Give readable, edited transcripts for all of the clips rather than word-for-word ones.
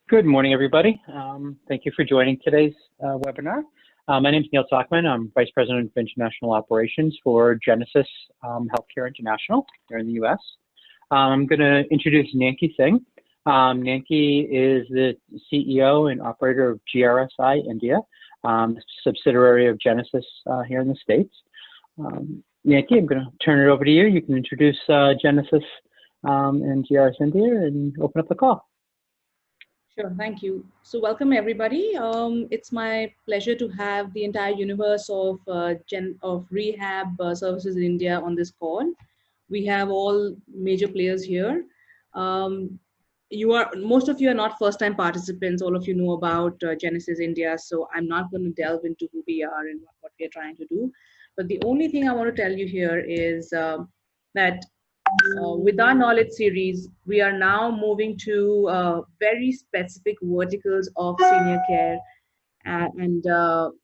Good morning, everybody. Thank you for joining today's webinar. My name is Neil Sockman. I'm Vice President of International Operations for Genesis Healthcare International here in the US. I'm going to introduce Nanki Singh. Nanki is the CEO and operator of GRSI India, subsidiary of Genesis here in the States. Nanki, I'm going to turn it over to you. You can introduce Genesis and GRS India and open up the call. Sure, thank you. So welcome everybody. It's my pleasure to have the entire universe of Rehab services in India on this call. We have all major players here. Most of you are not first-time participants. All of you know about Genesis India, so I'm not going to delve into who we are and what we're trying to do. But the only thing I want to tell you here is that with our knowledge series, we are now moving to very specific verticals of senior care and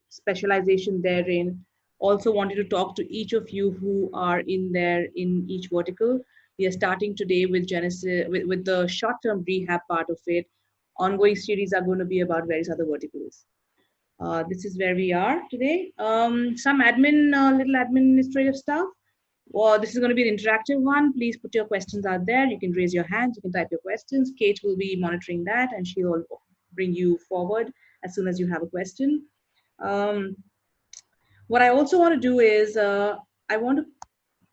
specialization therein. Also wanted to talk to each of you who are in there in each vertical. We are starting today with Genesis, with the short-term rehab part of it. Ongoing series are going to be about various other verticals. This is where we are today. Some little administrative stuff. Well, this is going to be an interactive one. Please put your questions out there. You can raise your hands. You can type your questions. Kate will be monitoring that, and she will bring you forward as soon as you have a question. What I also want to do is I want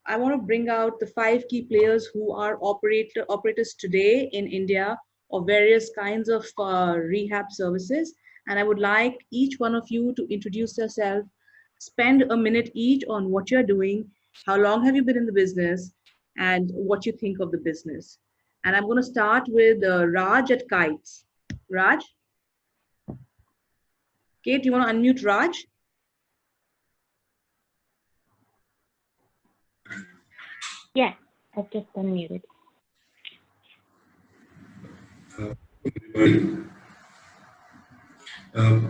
to bring out the 5 key players who are operators today in India of various kinds of rehab services, and I would like each one of you to introduce yourself, spend a minute each on what you're doing. How long have you been in the business and what you think of the business? And I'm going to start with Raj at Kites. Raj? Kate, you want to unmute Raj? Yeah, I've just unmuted.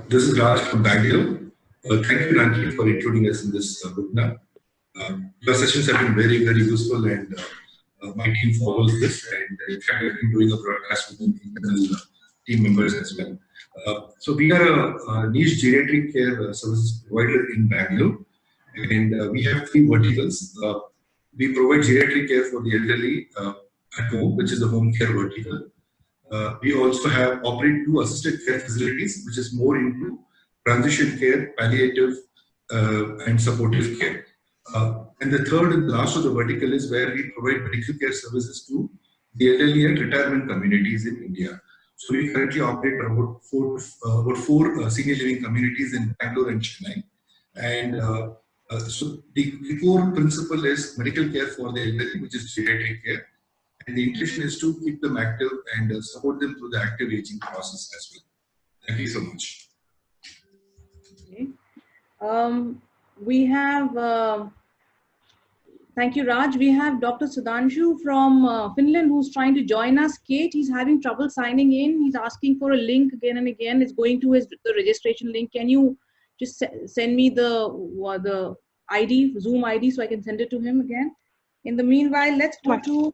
This is Raj from Bangalore. Thank you, Nanki, for including us in this webinar. Your sessions have been very, very useful, and my team follows this. And in fact, I've been doing a broadcast with internal team members as well. So we are a niche geriatric care services provider in Bangalore, and we have 3 verticals. We provide geriatric care for the elderly at home, which is the home care vertical. We also operate 2 assisted care facilities, which is more into transition care, palliative, and supportive care. And the third and the last of the vertical is where we provide medical care services to the elderly and retirement communities in India. So we currently operate about four senior living communities in Bangalore and Chennai. And so the core principle is medical care for the elderly, which is geriatric care. And the intention is to keep them active and support them through the active aging process as well. Thank you so much. Okay. We have, thank you, Raj. We have Dr. Sudhanshu from Finland who's trying to join us. Kate, he's having trouble signing in. He's asking for a link again and again. It's going to the registration link. Can you just send me the ID, Zoom ID, so I can send it to him again? In the meanwhile, let's go to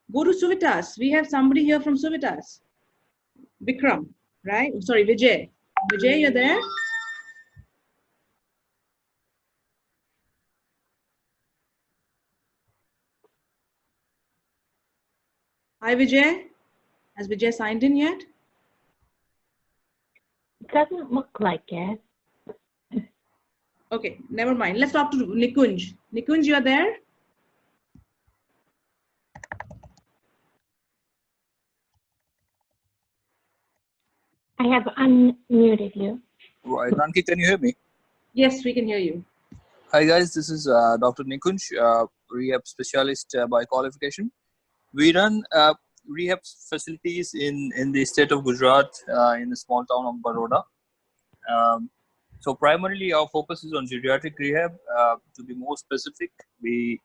Suvitas. We have somebody here from Suvitas. Vikram, right? Sorry, Vijay. Vijay, you're there? Hi, Vijay. Has Vijay signed in yet? It doesn't look like it. Okay, never mind. Let's talk to Nikunj. Nikunj, you're there? I have unmuted you. Right, Nanki, can you hear me? Yes, we can hear you. Hi guys, this is Dr. Nikunj, rehab specialist by qualification. We run rehab facilities in the state of Gujarat, in the small town of Baroda. So primarily our focus is on geriatric rehab. To be more specific, we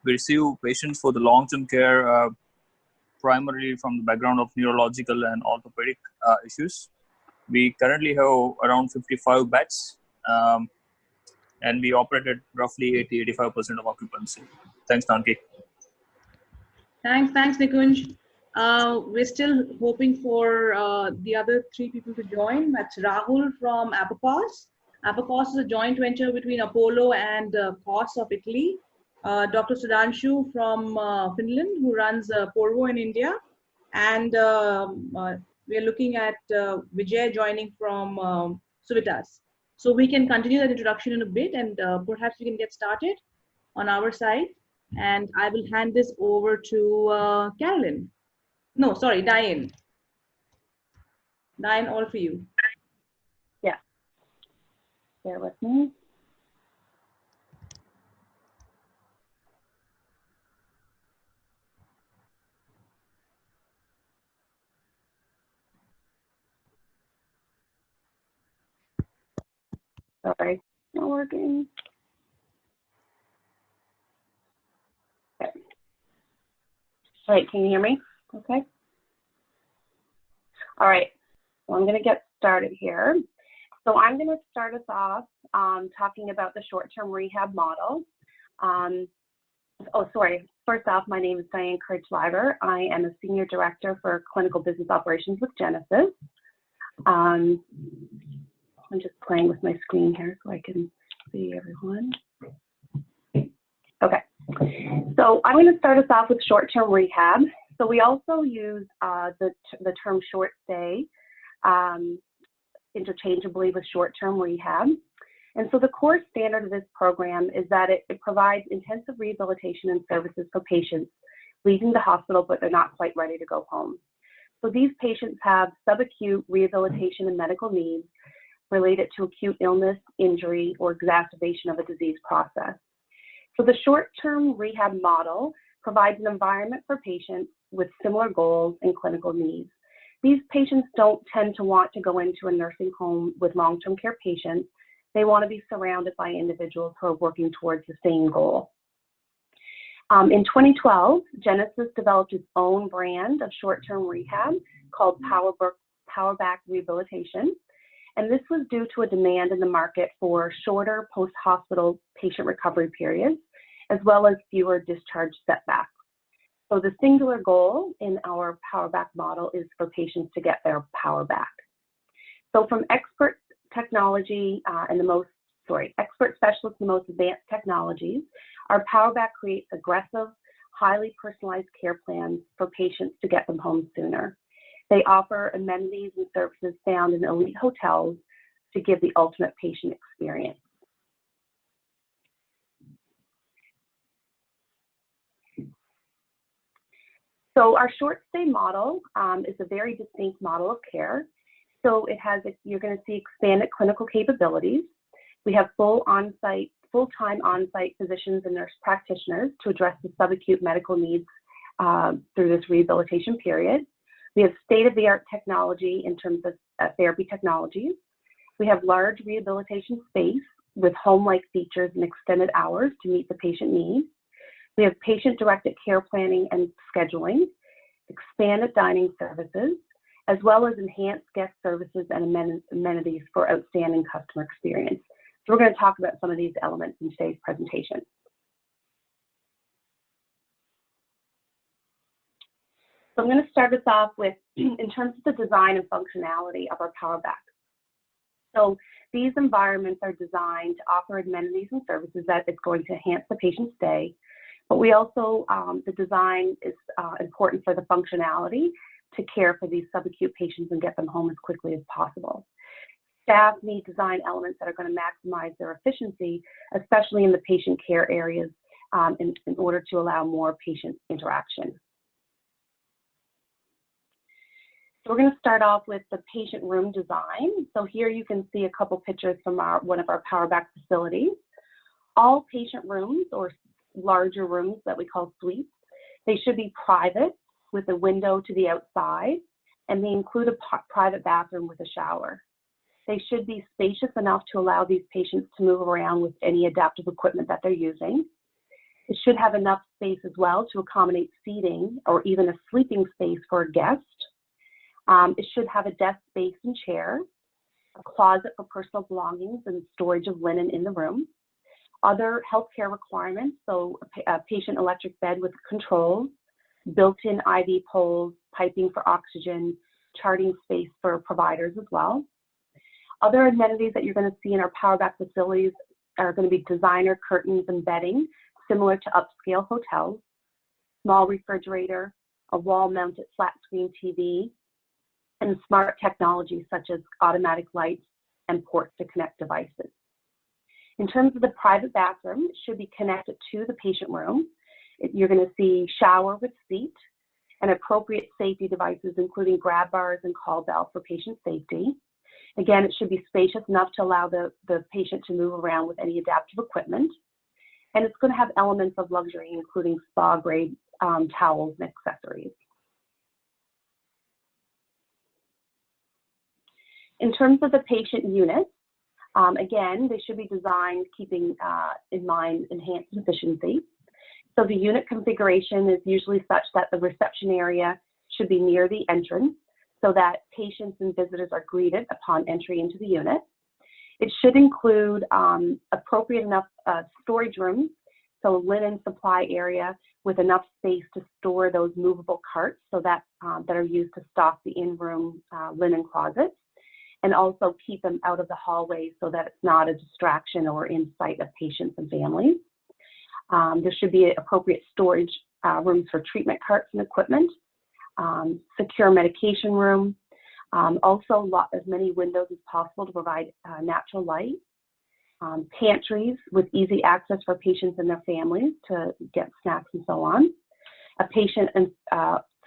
receive patients for the long-term care, primarily from the background of neurological and orthopedic issues. We currently have around 55 beds, and we operate at roughly 80-85% of occupancy. Thanks, Nanki. Thanks, Nikunj. We're still hoping for the other 3 people to join. That's Rahul from Abacos. Abacos is a joint venture between Apollo and COS of Italy. Dr. Sudhanshu from Finland, who runs Porvo in India. And we're looking at Vijay joining from Civitas. So we can continue that introduction in a bit, and perhaps we can get started on our side. And I will hand this over to Carolyn. No, sorry, Diane. Diane, all for you. Yeah. Bear with me. Sorry, not working. Okay. All right, can you hear me? Okay. All right, well, I'm going to get started here. So I'm going to start us off talking about the short-term rehab model. First off, my name is Diane Kirchleiber. I am a Senior Director for Clinical Business Operations with Genesis. I'm just playing with my screen here so I can see everyone. Okay, so I'm going to start us off with short-term rehab. So we also use the term short stay interchangeably with short-term rehab. And so the core standard of this program is that it provides intensive rehabilitation and services for patients leaving the hospital, but they're not quite ready to go home. So these patients have subacute rehabilitation and medical needs related to acute illness, injury, or exacerbation of a disease process. So the short-term rehab model provides an environment for patients with similar goals and clinical needs. These patients don't tend to want to go into a nursing home with long-term care patients. They want to be surrounded by individuals who are working towards the same goal. In 2012, Genesis developed its own brand of short-term rehab called Powerback Rehabilitation. And this was due to a demand in the market for shorter post-hospital patient recovery periods, as well as fewer discharge setbacks. So the singular goal in our Powerback model is for patients to get their power back. So from expert technology expert specialists in the most advanced technologies, our Powerback creates aggressive, highly personalized care plans for patients to get them home sooner. They offer amenities and services found in elite hotels to give the ultimate patient experience. So our short stay model is a very distinct model of care. So you're going to see expanded clinical capabilities. We have full-time on-site physicians and nurse practitioners to address the subacute medical needs through this rehabilitation period. We have state-of-the-art technology in terms of therapy technologies. We have large rehabilitation space with home-like features and extended hours to meet the patient needs. We have patient-directed care planning and scheduling, expanded dining services, as well as enhanced guest services and amenities for outstanding customer experience. So we're going to talk about some of these elements in today's presentation. So I'm going to start us off with, in terms of the design and functionality of our Powerback. So these environments are designed to offer amenities and services that is going to enhance the patient's stay. But we also, the design is important for the functionality to care for these subacute patients and get them home as quickly as possible. Staff need design elements that are going to maximize their efficiency, especially in the patient care areas, in order to allow more patient interaction. So we're going to start off with the patient room design. So here you can see a couple pictures from one of our Powerback facilities. All patient rooms, or larger rooms that we call suites, they should be private with a window to the outside, and they include a private bathroom with a shower. They should be spacious enough to allow these patients to move around with any adaptive equipment that they're using. It should have enough space as well to accommodate seating or even a sleeping space for a guest. It should have a desk space and chair, a closet for personal belongings and storage of linen in the room. Other healthcare requirements, so a patient electric bed with controls, built-in IV poles, piping for oxygen, charting space for providers as well. Other amenities that you're going to see in our PowerBack facilities are going to be designer curtains and bedding, similar to upscale hotels, small refrigerator, a wall-mounted flat-screen TV, and smart technology such as automatic lights and ports to connect devices. In terms of the private bathroom, it should be connected to the patient room. You're going to see shower with seat and appropriate safety devices, including grab bars and call bell for patient safety. Again, it should be spacious enough to allow the patient to move around with any adaptive equipment. And it's going to have elements of luxury, including spa-grade towels and accessories. In terms of the patient units, again, they should be designed keeping in mind enhanced efficiency. So the unit configuration is usually such that the reception area should be near the entrance so that patients and visitors are greeted upon entry into the unit. It should include appropriate enough storage rooms, so linen supply area with enough space to store those movable carts so that, that are used to stock the in-room linen closets, and also keep them out of the hallway so that it's not a distraction or in sight of patients and families. There should be appropriate storage rooms for treatment carts and equipment, secure medication room, also as many windows as possible to provide natural light, pantries with easy access for patients and their families to get snacks and so on, a patient and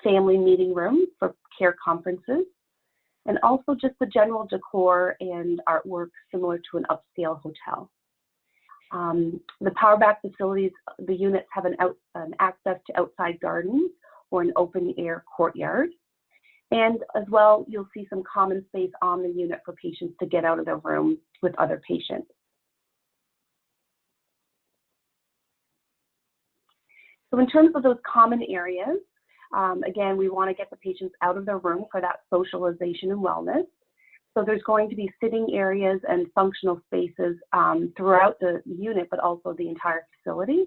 family meeting room for care conferences, and also just the general decor and artwork similar to an upscale hotel. The PowerBack facilities, the units have an access to outside gardens or an open air courtyard. And as well, you'll see some common space on the unit for patients to get out of their room with other patients. So in terms of those common areas, again, we want to get the patients out of their room for that socialization and wellness. So there's going to be sitting areas and functional spaces throughout the unit, but also the entire facility.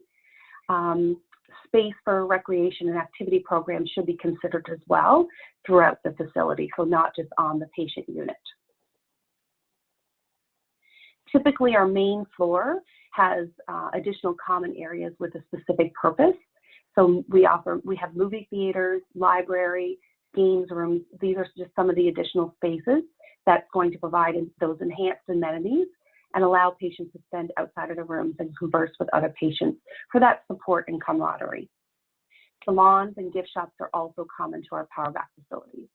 Space for recreation and activity programs should be considered as well throughout the facility, so not just on the patient unit. Typically, our main floor has additional common areas with a specific purpose. So we have movie theaters, library, games rooms. These are just some of the additional spaces that's going to provide those enhanced amenities and allow patients to spend outside of the rooms and converse with other patients for that support and camaraderie. Salons and gift shops are also common to our PowerBack facilities.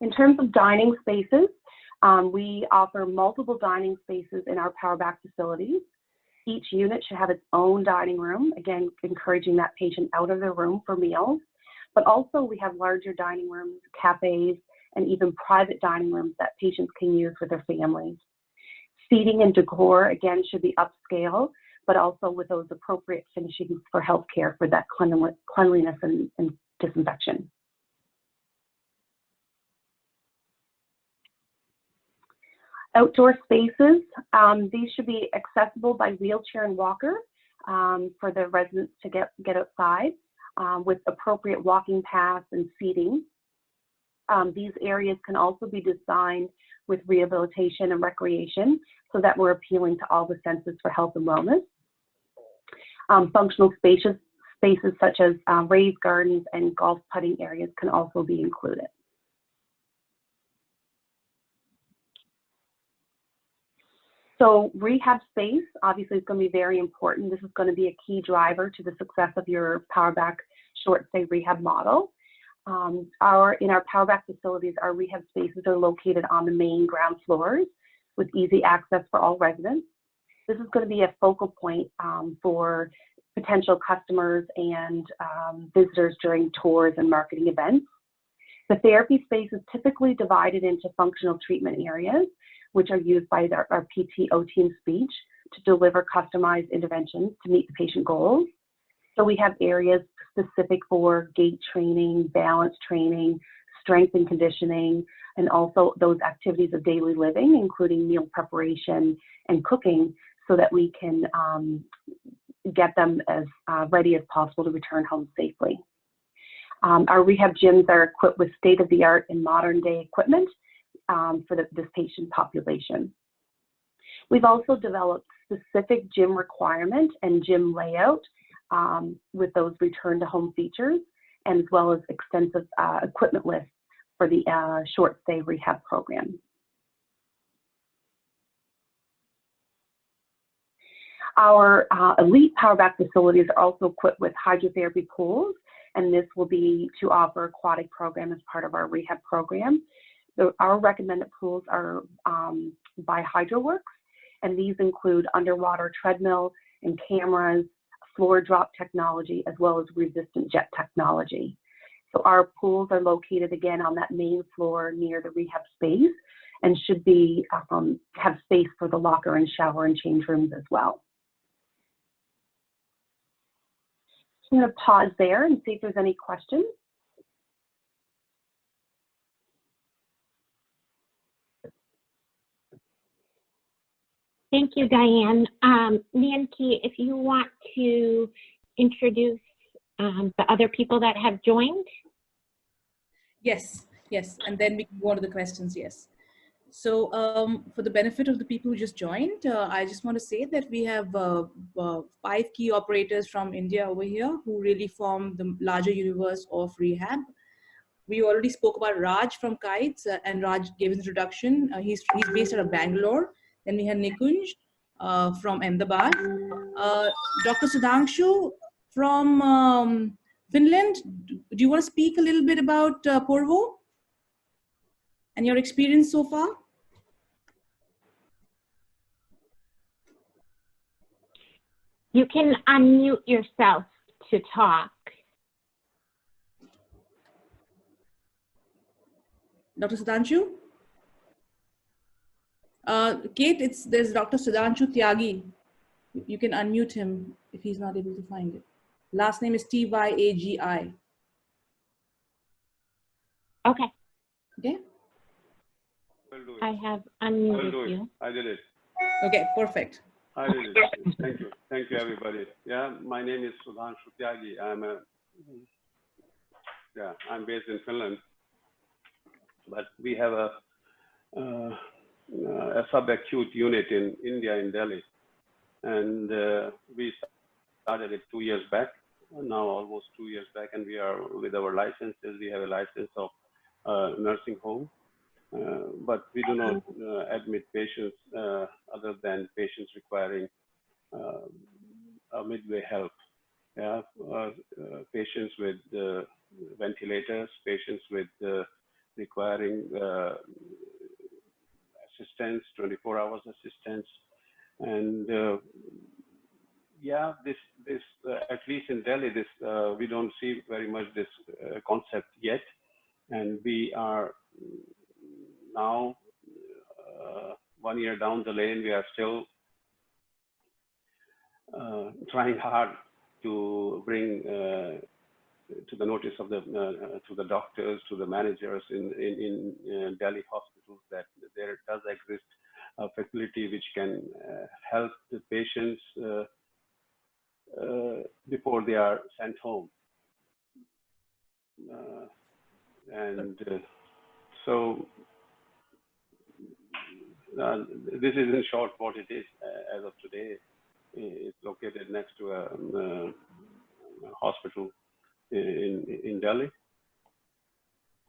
In terms of dining spaces, we offer multiple dining spaces in our PowerBack facilities. Each unit should have its own dining room, again, encouraging that patient out of their room for meals. But also we have larger dining rooms, cafes, and even private dining rooms that patients can use with their families. Seating and decor, again, should be upscale, but also with those appropriate finishings for healthcare for that cleanliness and disinfection. Outdoor spaces, these should be accessible by wheelchair and walker for the residents to get outside with appropriate walking paths and seating. These areas can also be designed with rehabilitation and recreation so that we're appealing to all the senses for health and wellness. Functional spaces such as raised gardens and golf putting areas can also be included. So rehab space obviously is going to be very important. This is going to be a key driver to the success of your PowerBack short stay rehab model. In our PowerBack facilities, our rehab spaces are located on the main ground floors with easy access for all residents. This is going to be a focal point for potential customers and visitors during tours and marketing events. The therapy space is typically divided into functional treatment areas, which are used by our PT, OT, and speech to deliver customized interventions to meet the patient goals. So we have areas specific for gait training, balance training, strength and conditioning, and also those activities of daily living, including meal preparation and cooking, so that we can get them as ready as possible to return home safely. Our rehab gyms are equipped with state-of-the-art and modern-day equipment for this patient population. We've also developed specific gym requirement and gym layout with those return-to-home features, and as well as extensive equipment lists for the short-stay rehab program. Our elite power bath facilities are also equipped with hydrotherapy pools, and this will be to offer aquatic program as part of our rehab program. So our recommended pools are by HydroWorks, and these include underwater treadmill and cameras, floor drop technology, as well as resistant jet technology. So our pools are located again on that main floor near the rehab space, and should be have space for the locker and shower and change rooms as well. I'm going to pause there and see if there's any questions. Thank you, Diane. Nancy, if you want to introduce the other people that have joined. Yes, yes, and then we can go on to the questions, yes. So for the benefit of the people who just joined, I just want to say that we have 5 key operators from India over here who really form the larger universe of rehab. We already spoke about Raj from Kites, and Raj gave his introduction. He's based out of Bangalore. Then we have Nikunj from Ahmedabad. Dr. Sudhanshu from Finland. Do you want to speak a little bit about Porvo and your experience so far? You can unmute yourself to talk. Dr. Sudhanshu? Kate, there's Dr. Sudhanshu Tyagi. You can unmute him if he's not able to find it. Last name is Tyagi. Okay. Okay? I have unmuted you. I did it. Okay, perfect. I did it. Thank you. Thank you, everybody. Yeah, my name is Sudhanshu Tyagi. I'm based in Finland, but we have a subacute unit in India, in Delhi. And we started it 2 years back, now almost 2 years back, and we are with our licenses. We have a license of nursing home, but we do not admit patients other than patients requiring a midway help. Yeah, patients with ventilators, patients with requiring assistance, 24 hours assistance. And yeah, this at least in Delhi, we don't see very much this concept yet. And we are now 1 year down the lane. We are still trying hard to bring to the notice of to the doctors, to the managers in Delhi hospitals that there does exist a facility which can help the patients before they are sent home. So this is in short what it is as of today. It's located next to a hospital in Delhi.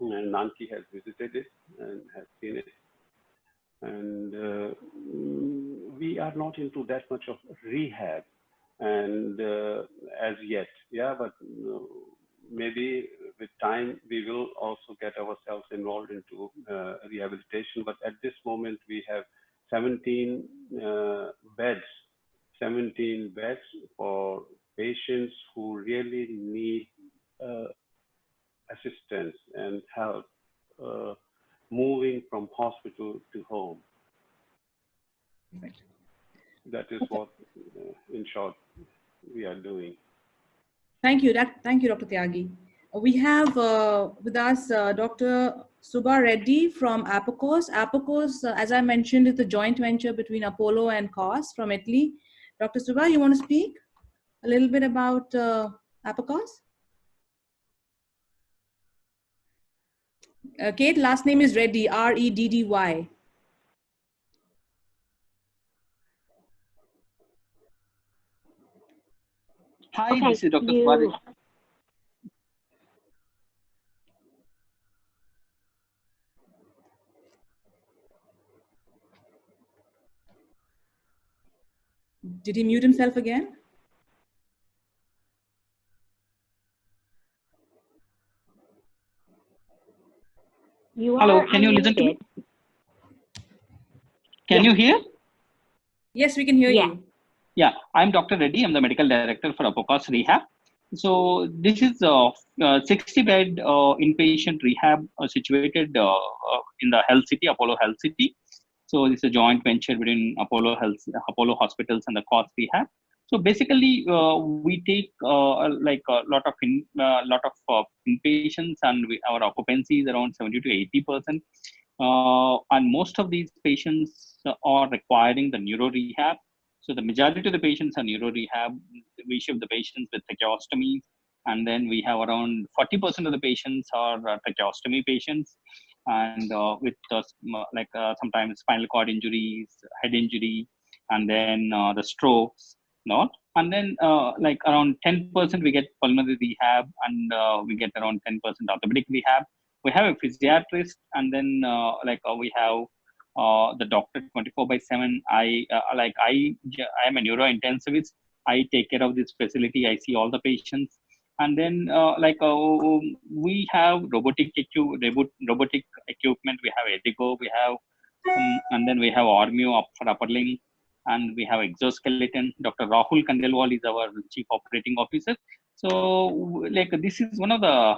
And Nanki has visited it and has seen it. And we are not into that much of rehab and as yet, yeah, but maybe with time we will also get ourselves involved into rehabilitation. But at this moment we have 17 beds for patients who really need assistance and help moving from hospital to home. Right. That is what, in short, we are doing. Thank you. Thank you, Dr. Tyagi. we have with us Dr. Subha Reddy from Apocos. Apocos, as I mentioned, is a joint venture between Apollo and COS from Italy. Dr. Subha, you want to speak a little bit about Apocos? Kate, last name is Reddy, R-E-D-D-Y. Hi, Okay, this is Dr. you- Subha. Did he mute himself again? You Hello, are can you listen to me? unmuted. Can you hear? Yes, we can hear Yeah. you. Yeah, I'm Dr. Reddy. I'm the medical director for Apocos Rehab. So this is a 60-bed inpatient rehab situated in the Health City, Apollo Health City. So this is a joint venture between Apollo Hospitals and the COS Rehab. So basically, we take like a lot of inpatients, and our occupancy is around 70 to 80%. And most of these patients are requiring the neuro rehab. So the majority of the patients are neuro rehab. We shift the patients with tracheostomy, and then we have around 40% of the patients are tracheostomy patients, and with sometimes spinal cord injuries, head injury, and then the strokes, not. And then like around 10% we get pulmonary rehab, and we get around 10% orthopedic rehab. We have a physiatrist, and then we have the doctor 24/7. I am a neurointensivist. I take care of this facility. I see all the patients, and then we have robotic equipment. We have Edigo. We have and then we have Ormio up for upper limb, and we have exoskeleton. Dr. Rahul Kandelwal is our chief operating officer. So like this is one of the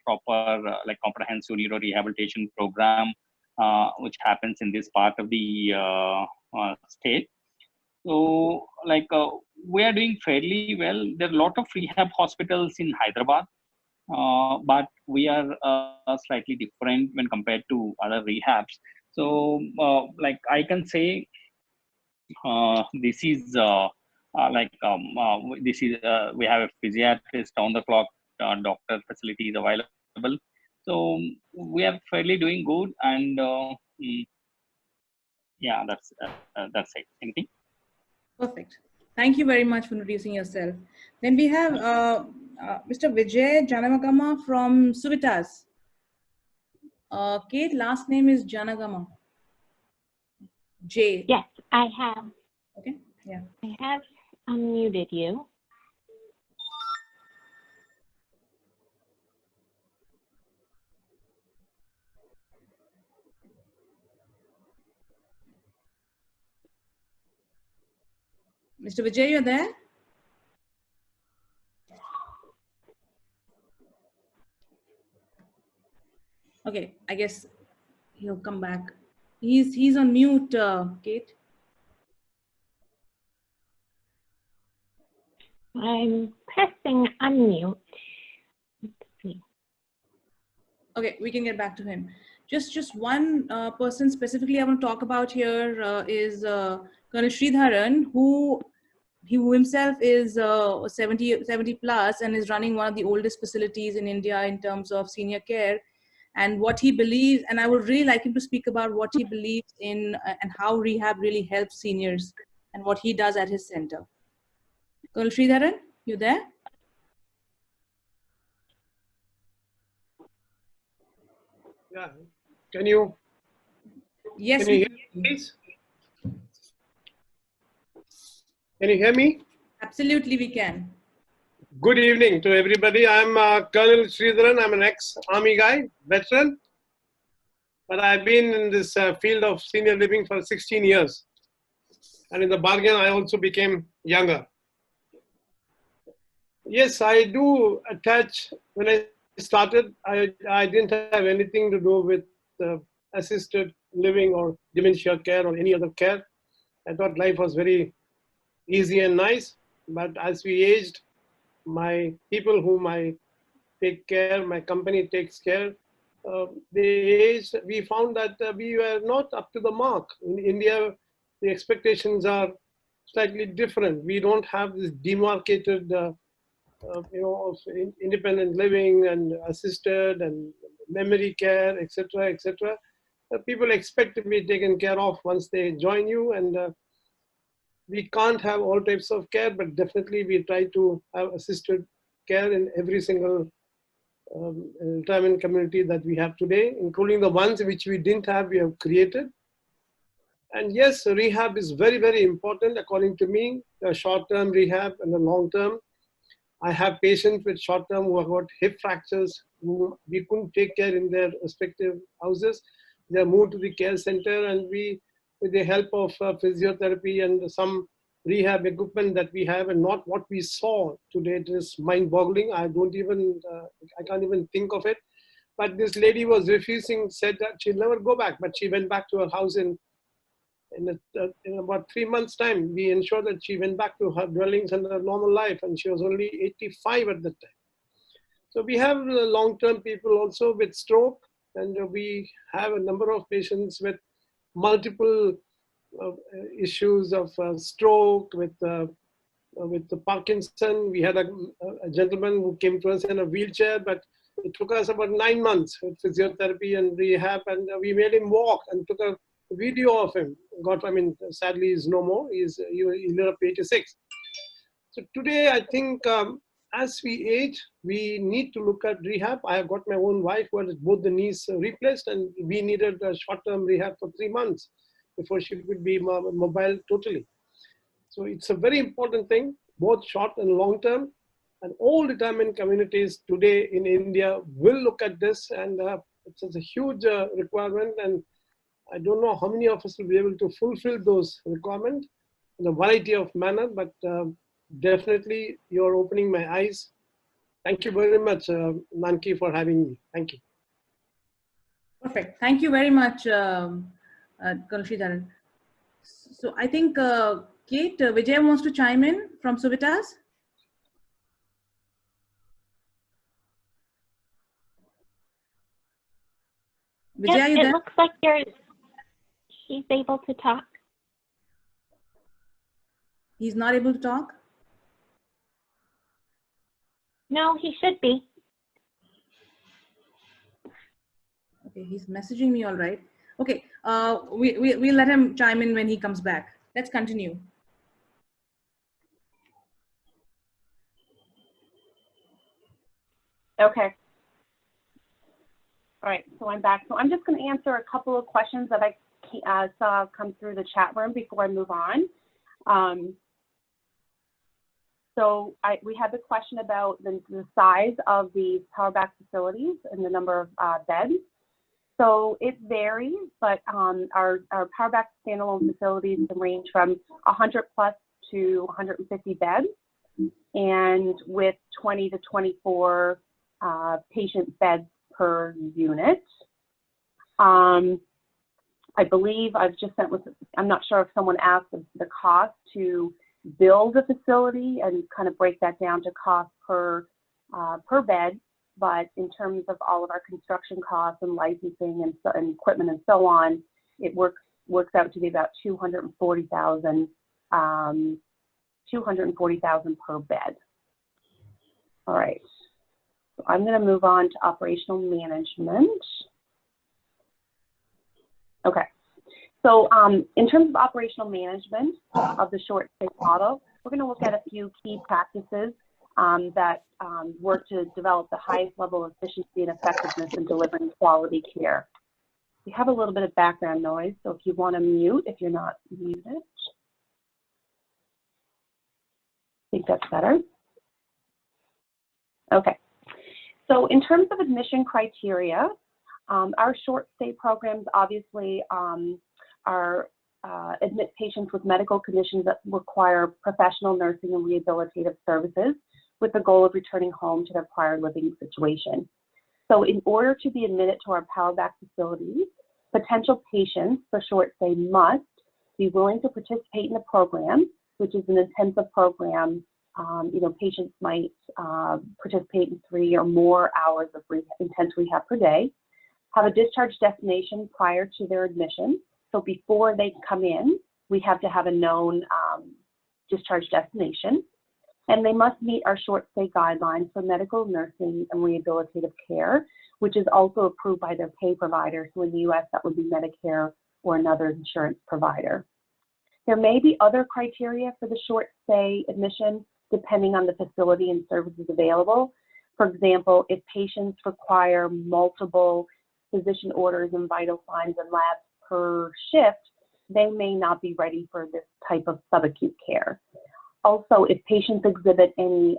proper comprehensive neuro rehabilitation program which happens in this part of the state. So we are doing fairly well. There are a lot of rehab hospitals in Hyderabad, but we are slightly different when compared to other rehabs. So I can say this is we have a physiatrist on the clock, doctor facility is available. So we are fairly doing good, and yeah, that's it. Anything? Perfect. Thank you very much for introducing yourself. Then we have Mr. Vijay Janamagama from Suvitas. Kate, last name is Janagama. J. Yes, I have. Okay. Yeah. I have unmuted you. Mr. Vijay, you're there? Okay, I guess he'll come back. He's on mute, Kate. I'm pressing unmute. Let's see. Okay, we can get back to him. Just one person specifically I want to talk about here is Colonel Sridharan, who himself is 70 plus and is running one of the oldest facilities in India in terms of senior care, and what he believes, and I would really like him to speak about what he believes in and how rehab really helps seniors and what he does at his center. Colonel Sridharan, you there? Yeah. Can you? Yes. Can you hear me, please? Can you hear me? Absolutely, we can. Good evening to everybody. I'm Colonel Sridharan. I'm an ex-army guy, veteran, but I've been in this field of senior living for 16 years. And in the bargain, I also became younger. Yes, I do attach. When I started, I didn't have anything to do with assisted living or dementia care or any other care. I thought life was very easy and nice. But as we aged, my people whom I take care, my company takes care, we found that we were not up to the mark. In India, the expectations are slightly different. We don't have this demarcated, of independent living and assisted and memory care, etc., etc. People expect to be taken care of once they join you, and we can't have all types of care, but definitely we try to have assisted care in every single retirement community that we have today, including the ones which we didn't have, we have created. And yes, rehab is very, very important according to me, the short-term rehab and the long-term. I have patients with short-term who have got hip fractures, who we couldn't take care in their respective houses. They are moved to the care center, and we, with the help of physiotherapy and some rehab equipment that we have, and not what we saw today, it is mind-boggling. I can't even think of it. But this lady was refusing, said that she'll never go back, but she went back to her house in about 3 months' time. We ensured that she went back to her dwellings and her normal life, and she was only 85 at that time. So we have long-term people also with stroke, and we have a number of patients with multiple issues of stroke, with the Parkinson. We had a gentleman who came to us in a wheelchair, but it took us about 9 months with physiotherapy and rehab, and we made him walk and took a video of him. Sadly, he's no more. He lived up to 86. So today, I think as we age, we need to look at rehab. I have got my own wife who had both the knees replaced, and we needed a short-term rehab for 3 months before she could be mobile totally. So it's a very important thing, both short and long-term. And all retirement communities today in India will look at this, and it's a huge requirement. And I don't know how many of us will be able to fulfill those requirements in a variety of manner, but definitely you're opening my eyes. Thank you very much, Nanki, for having me. Thank you. Perfect. Thank you very much, Colonel Sridharan. So I think Kate, Vijay wants to chime in from Suvitas. Vijay, Yes, are you it there? looks like he's able to talk. He's not able to talk? No, he should be. Okay, he's messaging me all right. Okay, we'll let him chime in when he comes back. Let's continue. Okay. All right, so I'm back. So I'm just going to answer a couple of questions that I saw come through the chat room before I move on. We had the question about the size of the power back facilities and the number of beds. So it varies, but our power back standalone facilities can range from 100 plus to 150 beds, and with 20 to 24 patient beds per unit. I believe I've just sent with, I'm not sure if someone asked the cost to build a facility and kind of break that down to cost per bed, but in terms of all of our construction costs and licensing and equipment and so on, it works out to be about $240,000 per bed. All right. So I'm going to move on to operational management. Okay. So in terms of operational management of the short stay model, we're going to look at a few key practices that work to develop the highest level of efficiency and effectiveness in delivering quality care. We have a little bit of background noise, so if you want to mute, if you're not muted. I think that's better. Okay. So in terms of admission criteria, our short stay programs obviously admit patients with medical conditions that require professional nursing and rehabilitative services with the goal of returning home to their prior living situation. So in order to be admitted to our power back facilities, potential patients for short stay must be willing to participate in the program, which is an intensive program Patients might participate in 3 or more hours of intense rehab per day, have a discharge destination prior to their admission. So before they come in, we have to have a known discharge destination. And they must meet our short stay guidelines for medical, nursing, and rehabilitative care, which is also approved by their pay provider. So in the US, that would be Medicare or another insurance provider. There may be other criteria for the short stay admission, depending on the facility and services available. For example, if patients require multiple physician orders and vital signs and labs per shift, they may not be ready for this type of subacute care. Also, if patients exhibit any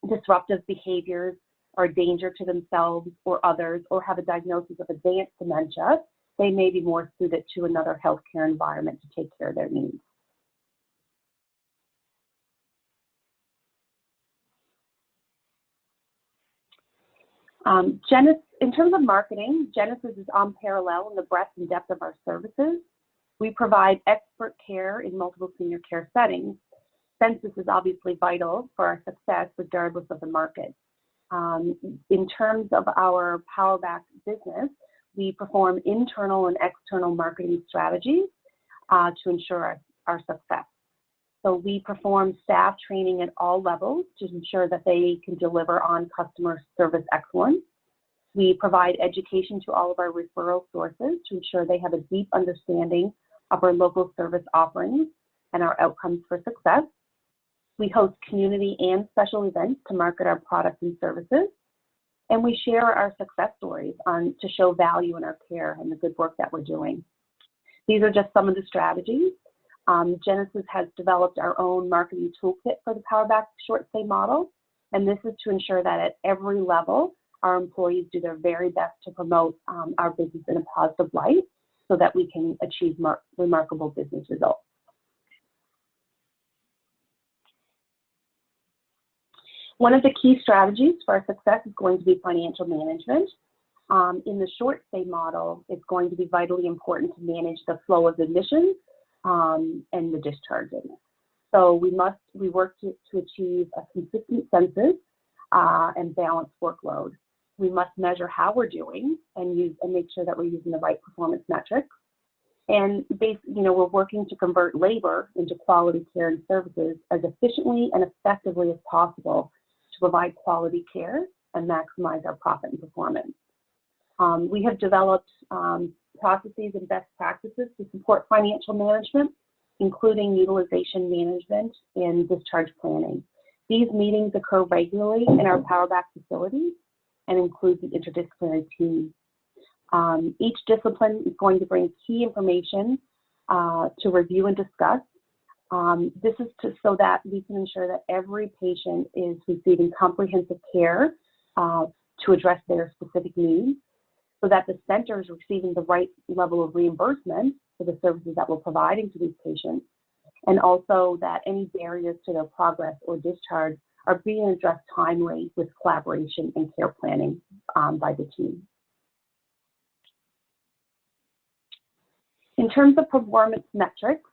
disruptive behaviors or danger to themselves or others, or have a diagnosis of advanced dementia, they may be more suited to another healthcare environment to take care of their needs. In terms of marketing, Genesis is unparalleled in the breadth and depth of our services. We provide expert care in multiple senior care settings. Census is obviously vital for our success regardless of the market. In terms of our PowerBack business, we perform internal and external marketing strategies to ensure our success. So we perform staff training at all levels to ensure that they can deliver on customer service excellence. We provide education to all of our referral sources to ensure they have a deep understanding of our local service offerings and our outcomes for success. We host community and special events to market our products and services. And we share our success stories to show value in our care and the good work that we're doing. These are just some of the strategies. Genesis has developed our own marketing toolkit for the PowerBack short stay model. And this is to ensure that at every level, our employees do their very best to promote our business in a positive light so that we can achieve remarkable business results. One of the key strategies for our success is going to be financial management. In the short stay model, it's going to be vitally important to manage the flow of admissions and the discharging. So we work to achieve a consistent census and balanced workload. We must measure how we're doing and make sure that we're using the right performance metrics. And we're working to convert labor into quality care and services as efficiently and effectively as possible to provide quality care and maximize our profit and performance. We have developed processes and best practices to support financial management, including utilization management and discharge planning. These meetings occur regularly in our PowerBack facilities and include the interdisciplinary team. Each discipline is going to bring key information to review and discuss. This is so that we can ensure that every patient is receiving comprehensive care to address their specific needs, so that the center is receiving the right level of reimbursement for the services that we're providing to these patients, and also that any barriers to their progress or discharge are being addressed timely with collaboration and care planning by the team. In terms of performance metrics,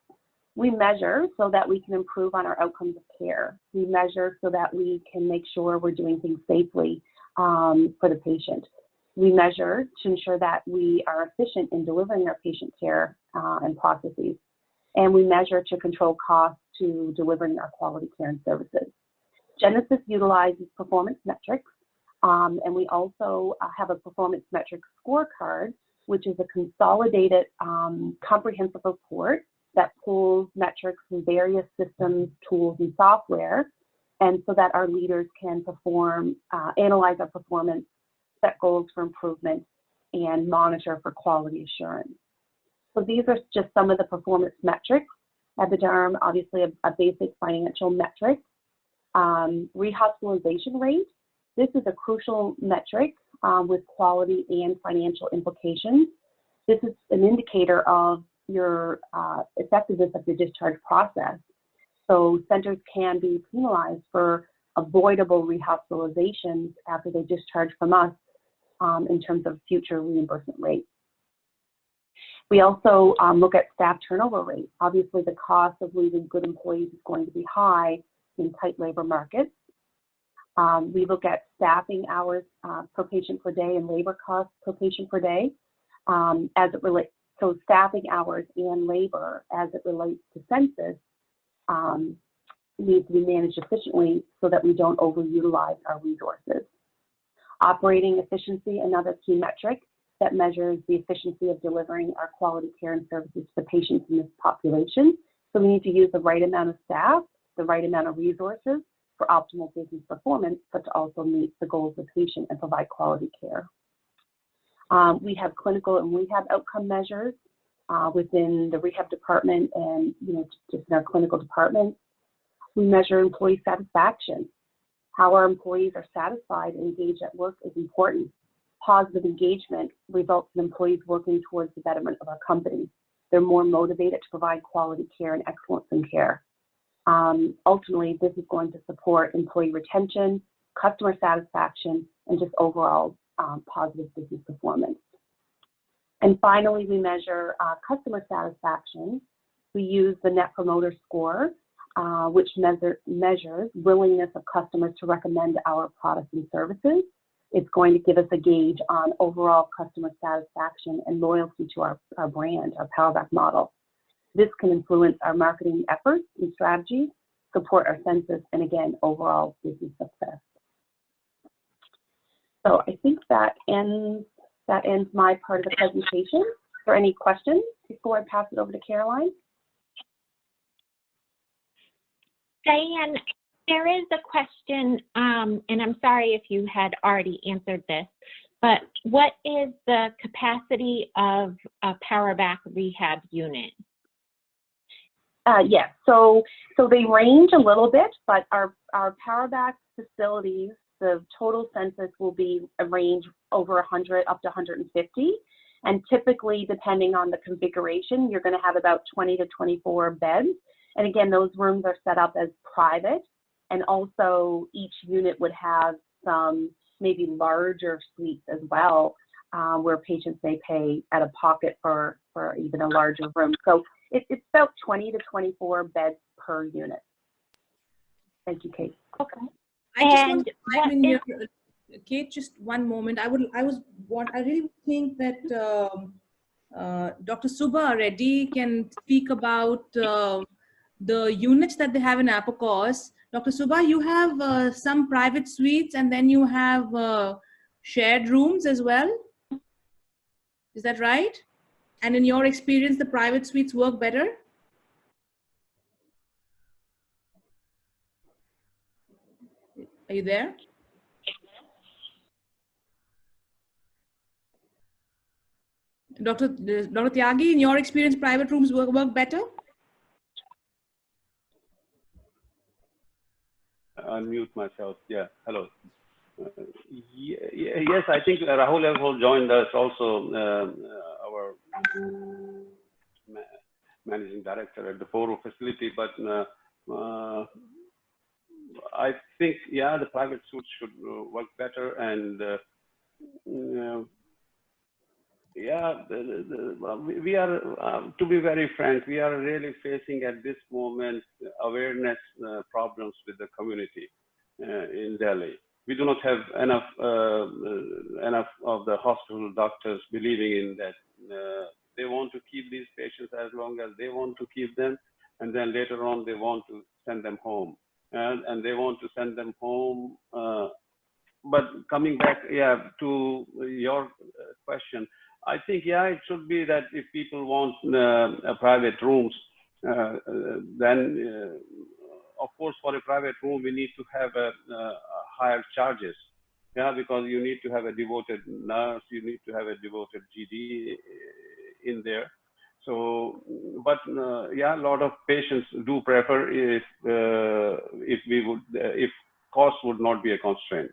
we measure so that we can improve on our outcomes of care. We measure so that we can make sure we're doing things safely for the patient. We measure to ensure that we are efficient in delivering our patient care and processes. And we measure to control costs to delivering our quality care and services. Genesis utilizes performance metrics, and we also have a performance metrics scorecard, which is a consolidated comprehensive report that pulls metrics from various systems, tools, and software, and so that our leaders can analyze our performance, set goals for improvement, and monitor for quality assurance. So these are just some of the performance metrics. Epiderm, obviously a basic financial metric. Rehospitalization rate. This is a crucial metric with quality and financial implications. This is an indicator of your effectiveness of the discharge process. So centers can be penalized for avoidable rehospitalizations after they discharge from us in terms of future reimbursement rates. We also look at staff turnover rate. Obviously, the cost of losing good employees is going to be high in tight labor markets. We look at staffing hours per patient per day and labor costs per patient per day as it relates. So staffing hours and labor as it relates to census needs to be managed efficiently so that we don't overutilize our resources. Operating efficiency, another key metric that measures the efficiency of delivering our quality care and services to the patients in this population. So we need to use the right amount of staff, the right amount of resources for optimal business performance, but to also meet the goals of the patient and provide quality care. We have clinical and rehab outcome measures within the rehab department and just in our clinical department. We measure employee satisfaction. How our employees are satisfied and engaged at work is important. Positive engagement results in employees working towards the betterment of our company. They're more motivated to provide quality care and excellence in care. Ultimately, this is going to support employee retention, customer satisfaction, and just overall positive business performance. And finally, we measure customer satisfaction. We use the Net Promoter Score, which measures willingness of customers to recommend our products and services. It's going to give us a gauge on overall customer satisfaction and loyalty to our brand, our Powerback model. This can influence our marketing efforts and strategies, support our census, and again, overall business success. So I think that ends my part of the presentation. Are there any questions before I pass it over to Caroline? Diane, there is a question, and I'm sorry if you had already answered this, but what is the capacity of a Powerback rehab unit? Yes, so they range a little bit, but our Powerback facilities, the total census will be a range over 100 up to 150. And typically, depending on the configuration, you're going to have about 20 to 24 beds. And again, those rooms are set up as private. And also each unit would have some maybe larger suites as well, where patients may pay out of pocket for even a larger room. So it's about 20 to 24 beds per unit. Thank you, Kate. Okay. I just want to chime in here, Kate. Just one moment. I really think that Dr. Subha Reddy can speak about the units that they have in Apicos. Dr. Subha, you have some private suites and then you have shared rooms as well. Is that right? And in your experience, the private suites work better? Are you there? Dr. Tyagi, in your experience, private rooms work better? Unmute myself. Yeah, hello. Yes, I think Rahul has joined us also, our managing director at the Poro facility, but I think, yeah, the private suites should work better, and yeah, we are, to be very frank, we are really facing at this moment awareness problems with the community in Delhi. We do not have enough of the hospital doctors believing in that. They want to keep these patients as long as they want to keep them, and then later on they want to send them home, and they want to send them home. But coming back, yeah, to your question, I think, yeah, it should be that if people want private rooms, then of course for a private room we need to have higher charges, yeah, because you need to have a devoted nurse, you need to have a devoted GD in there. So, but yeah, a lot of patients do prefer if cost would not be a constraint.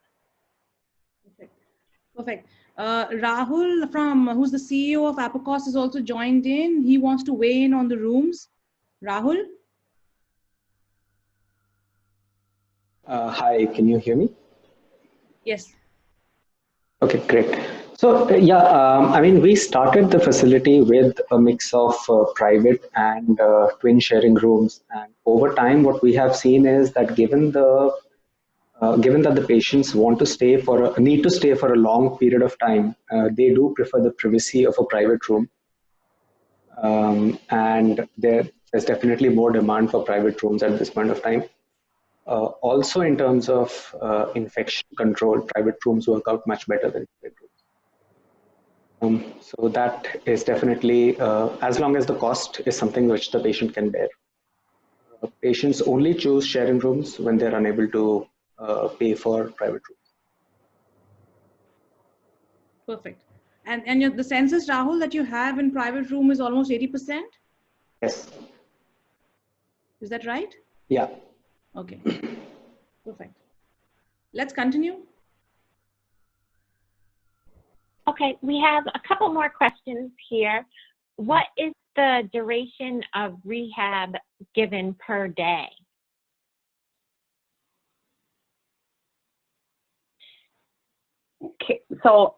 Perfect. Rahul, who's the CEO of Apicos, has also joined in. He wants to weigh in on the rooms. Rahul? Hi, can you hear me? Yes. Okay, great. I mean, we started the facility with a mix of private and twin sharing rooms. And over time, what we have seen is that given that the patients need to stay for a long period of time, they do prefer the privacy of a private room. And there's definitely more demand for private rooms at this point of time. Also, in terms of infection control, private rooms work out much better than public rooms. So that is definitely, as long as the cost is something which the patient can bear. Patients only choose sharing rooms when they're unable to pay for private rooms. Perfect. And the census, Rahul, that you have in private room is almost 80%? Yes. Is that right? Yeah. Okay. Perfect. Let's continue. Okay, we have a couple more questions here. What is the duration of rehab given per day? Okay, so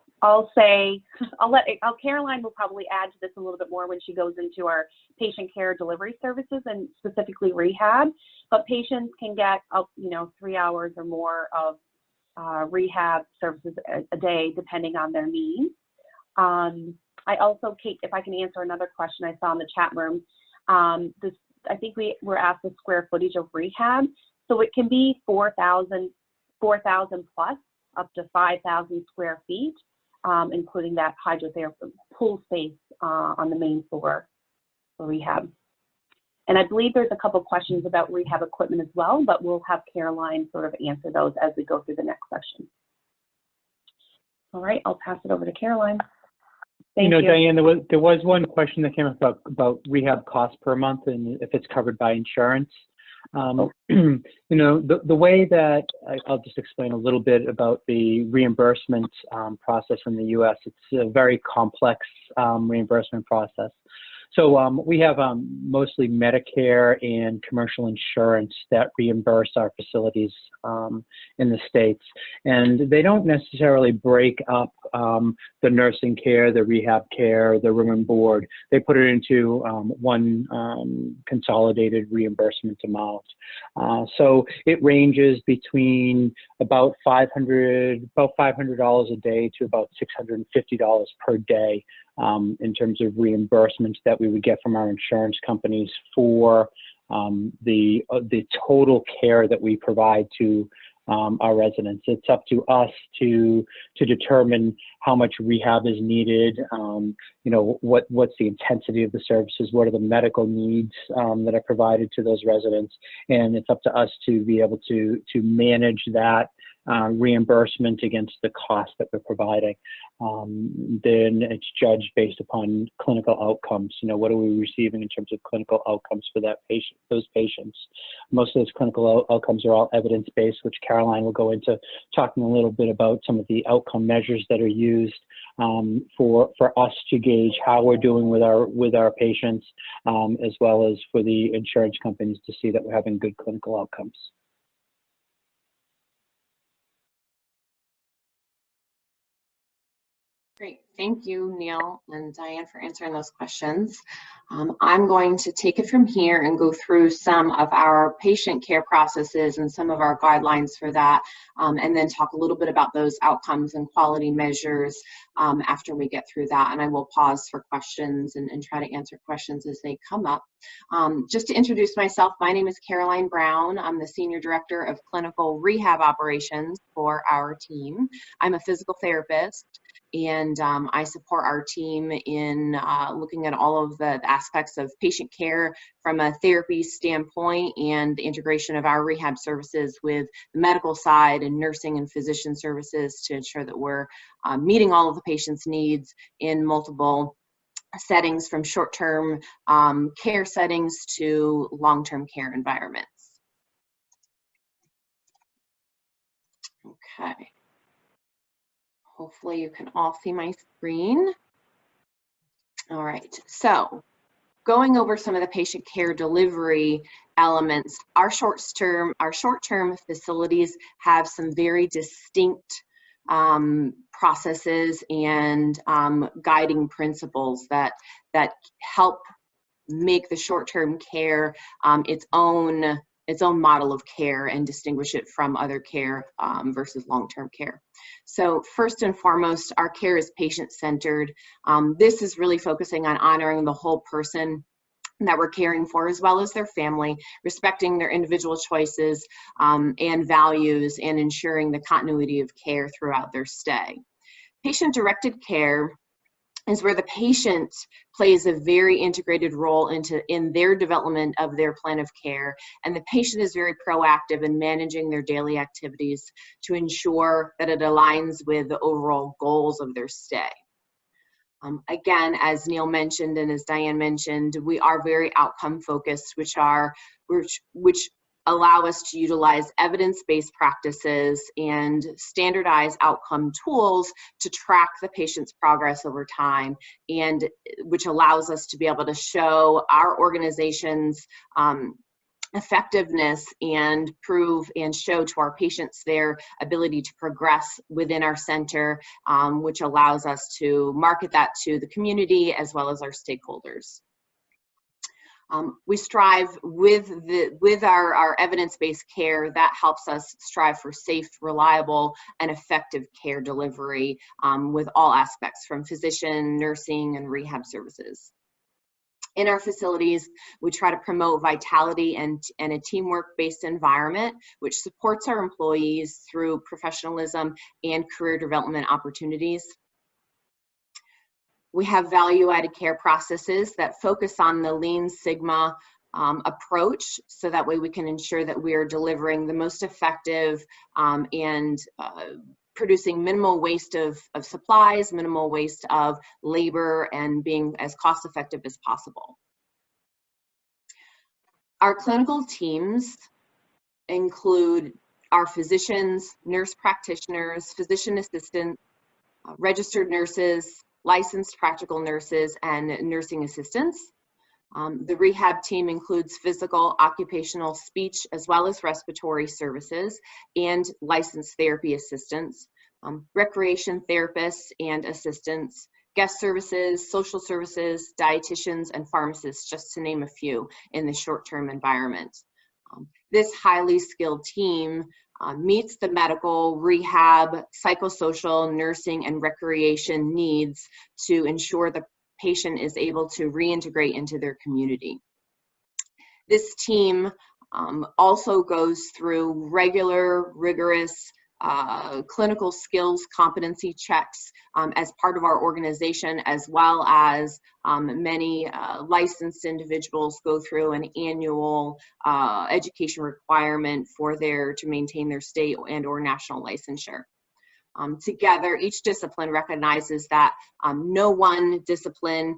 Caroline will probably add to this a little bit more when she goes into our patient care delivery services and specifically rehab, but patients can get up, 3 hours or more of rehab services a day depending on their needs. I also, Kate, if I can answer another question I saw in the chat room, I think we were asked the square footage of rehab. So it can be 4,000 plus up to 5,000 square feet, including that hydrotherapy pool space on the main floor for rehab. And I believe there's a couple questions about rehab equipment as well, but we'll have Caroline sort of answer those as we go through the next section. All right, I'll pass it over to Caroline. Thank you. Diane, there was one question that came up about rehab cost per month and if it's covered by insurance. The way that I'll just explain a little bit about the reimbursement process in the U.S. It's a very complex reimbursement process. So we have mostly Medicare and commercial insurance that reimburse our facilities in the States. And they don't necessarily break up the nursing care, the rehab care, the room and board. They put it into one consolidated reimbursement amount. So it ranges between about $500 a day to about $650 per day. In terms of reimbursements that we would get from our insurance companies for the total care that we provide to our residents. It's up to us to determine how much rehab is needed, what's the intensity of the services, what are the medical needs that are provided to those residents, and it's up to us to be able to manage that reimbursement against the cost that we're providing. Then it's judged based upon clinical outcomes. What are we receiving in terms of clinical outcomes for those patients? Most of those clinical outcomes are all evidence-based, which Caroline will go into talking a little bit about some of the outcome measures that are used for us to gauge how we're doing with our patients, as well as for the insurance companies to see that we're having good clinical outcomes. Great. Thank you, Neil and Diane, for answering those questions. I'm going to take it from here and go through some of our patient care processes and some of our guidelines for that, and then talk a little bit about those outcomes and quality measures after we get through that. And I will pause for questions and try to answer questions as they come up. Just to introduce myself, my name is Caroline Brown. I'm the Senior Director of Clinical Rehab Operations for our team. I'm a physical therapist, and I support our team in looking at all of the aspects of patient care from a therapy standpoint and the integration of our rehab services with the medical side and nursing and physician services to ensure that we're meeting all of the patient's needs in multiple settings, from short-term care settings to long-term care environments. Okay. Hopefully you can all see my screen. All right, so going over some of the patient care delivery elements, our short-term facilities have some very distinct processes and guiding principles that help make the short-term care its own model of care and distinguish it from other care versus long-term care. So first and foremost, our care is patient-centered. This is really focusing on honoring the whole person that we're caring for, as well as their family, respecting their individual choices and values, and ensuring the continuity of care throughout their stay. Patient-directed care is where the patient plays a very integrated role in their development of their plan of care, and the patient is very proactive in managing their daily activities to ensure that it aligns with the overall goals of their stay. Again, as Neil mentioned and as Diane mentioned, we are very outcome focused, which allow us to utilize evidence-based practices and standardized outcome tools to track the patient's progress over time, and which allows us to be able to show our organization's effectiveness and prove and show to our patients their ability to progress within our center, which allows us to market that to the community as well as our stakeholders. We strive with our evidence-based care that helps us strive for safe, reliable, and effective care delivery with all aspects, from physician, nursing, and rehab services. In our facilities, we try to promote vitality and a teamwork-based environment, which supports our employees through professionalism and career development opportunities. We have value-added care processes that focus on the Lean Sigma approach, so that way we can ensure that we are delivering the most effective and producing minimal waste of supplies, minimal waste of labor, and being as cost-effective as possible. Our clinical teams include our physicians, nurse practitioners, physician assistants, registered nurses, licensed practical nurses, and nursing assistants. The rehab team includes physical, occupational, speech, as well as respiratory services and licensed therapy assistants, recreation therapists and assistants, guest services, social services, dietitians, and pharmacists, just to name a few in the short-term environment. This highly skilled team meets the medical, rehab, psychosocial, nursing, and recreation needs to ensure the patient is able to reintegrate into their community. This team also goes through regular, rigorous clinical skills competency checks as part of our organization, as well as many licensed individuals go through an annual education requirement to maintain their state and or national licensure. Together, each discipline recognizes that no one discipline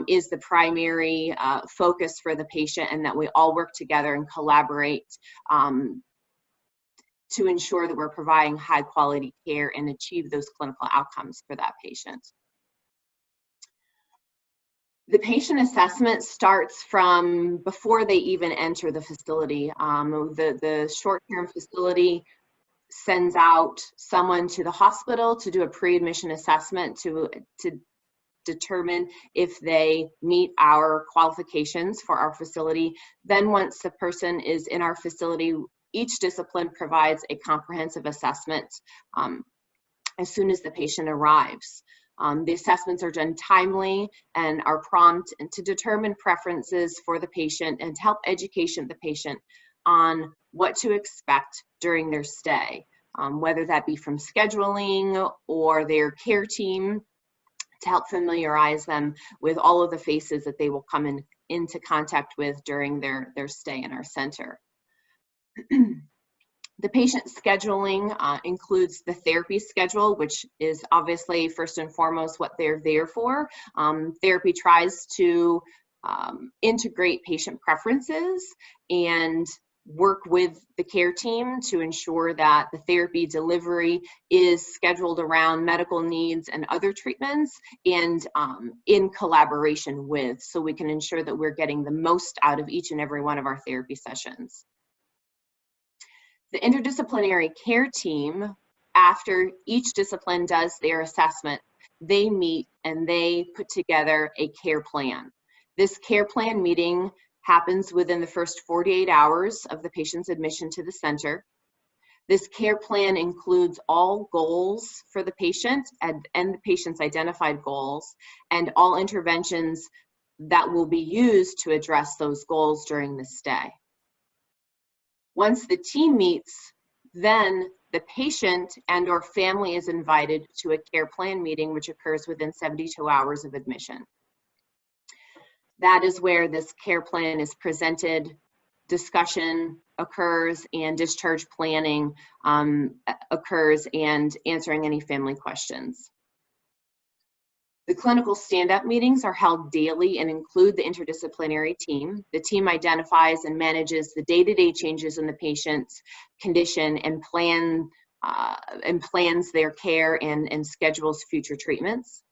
is the primary focus for the patient, and that we all work together and collaborate to ensure that we're providing high quality care and achieve those clinical outcomes for that patient. The patient assessment starts from before they even enter the facility. The short-term facility sends out someone to the hospital to do a pre-admission assessment to determine if they meet our qualifications for our facility. Then once the person is in our facility, each discipline provides a comprehensive assessment as soon as the patient arrives. The assessments are done timely and are prompt to determine preferences for the patient and to help education the patient on what to expect during their stay, whether that be from scheduling or their care team, to help familiarize them with all of the faces that they will come into contact with during their stay in our center. The patient scheduling includes the therapy schedule, which is obviously first and foremost what they're there for. Therapy tries to integrate patient preferences and work with the care team to ensure that the therapy delivery is scheduled around medical needs and other treatments, and in collaboration with, so we can ensure that we're getting the most out of each and every one of our therapy sessions. The interdisciplinary care team after each discipline does their assessment, they meet and they put together a care plan. This care plan meeting happens within the first 48 hours of the patient's admission to the center. This care plan includes all goals for the patient and the patient's identified goals, and all interventions that will be used to address those goals during the stay. Once the team meets, then the patient and/or family is invited to a care plan meeting, which occurs within 72 hours of admission. That is where this care plan is presented, discussion occurs, and discharge planning occurs, and answering any family questions. The clinical stand-up meetings are held daily and include the interdisciplinary team. The team identifies and manages the day-to-day changes in the patient's condition and plans their care and schedules future treatments.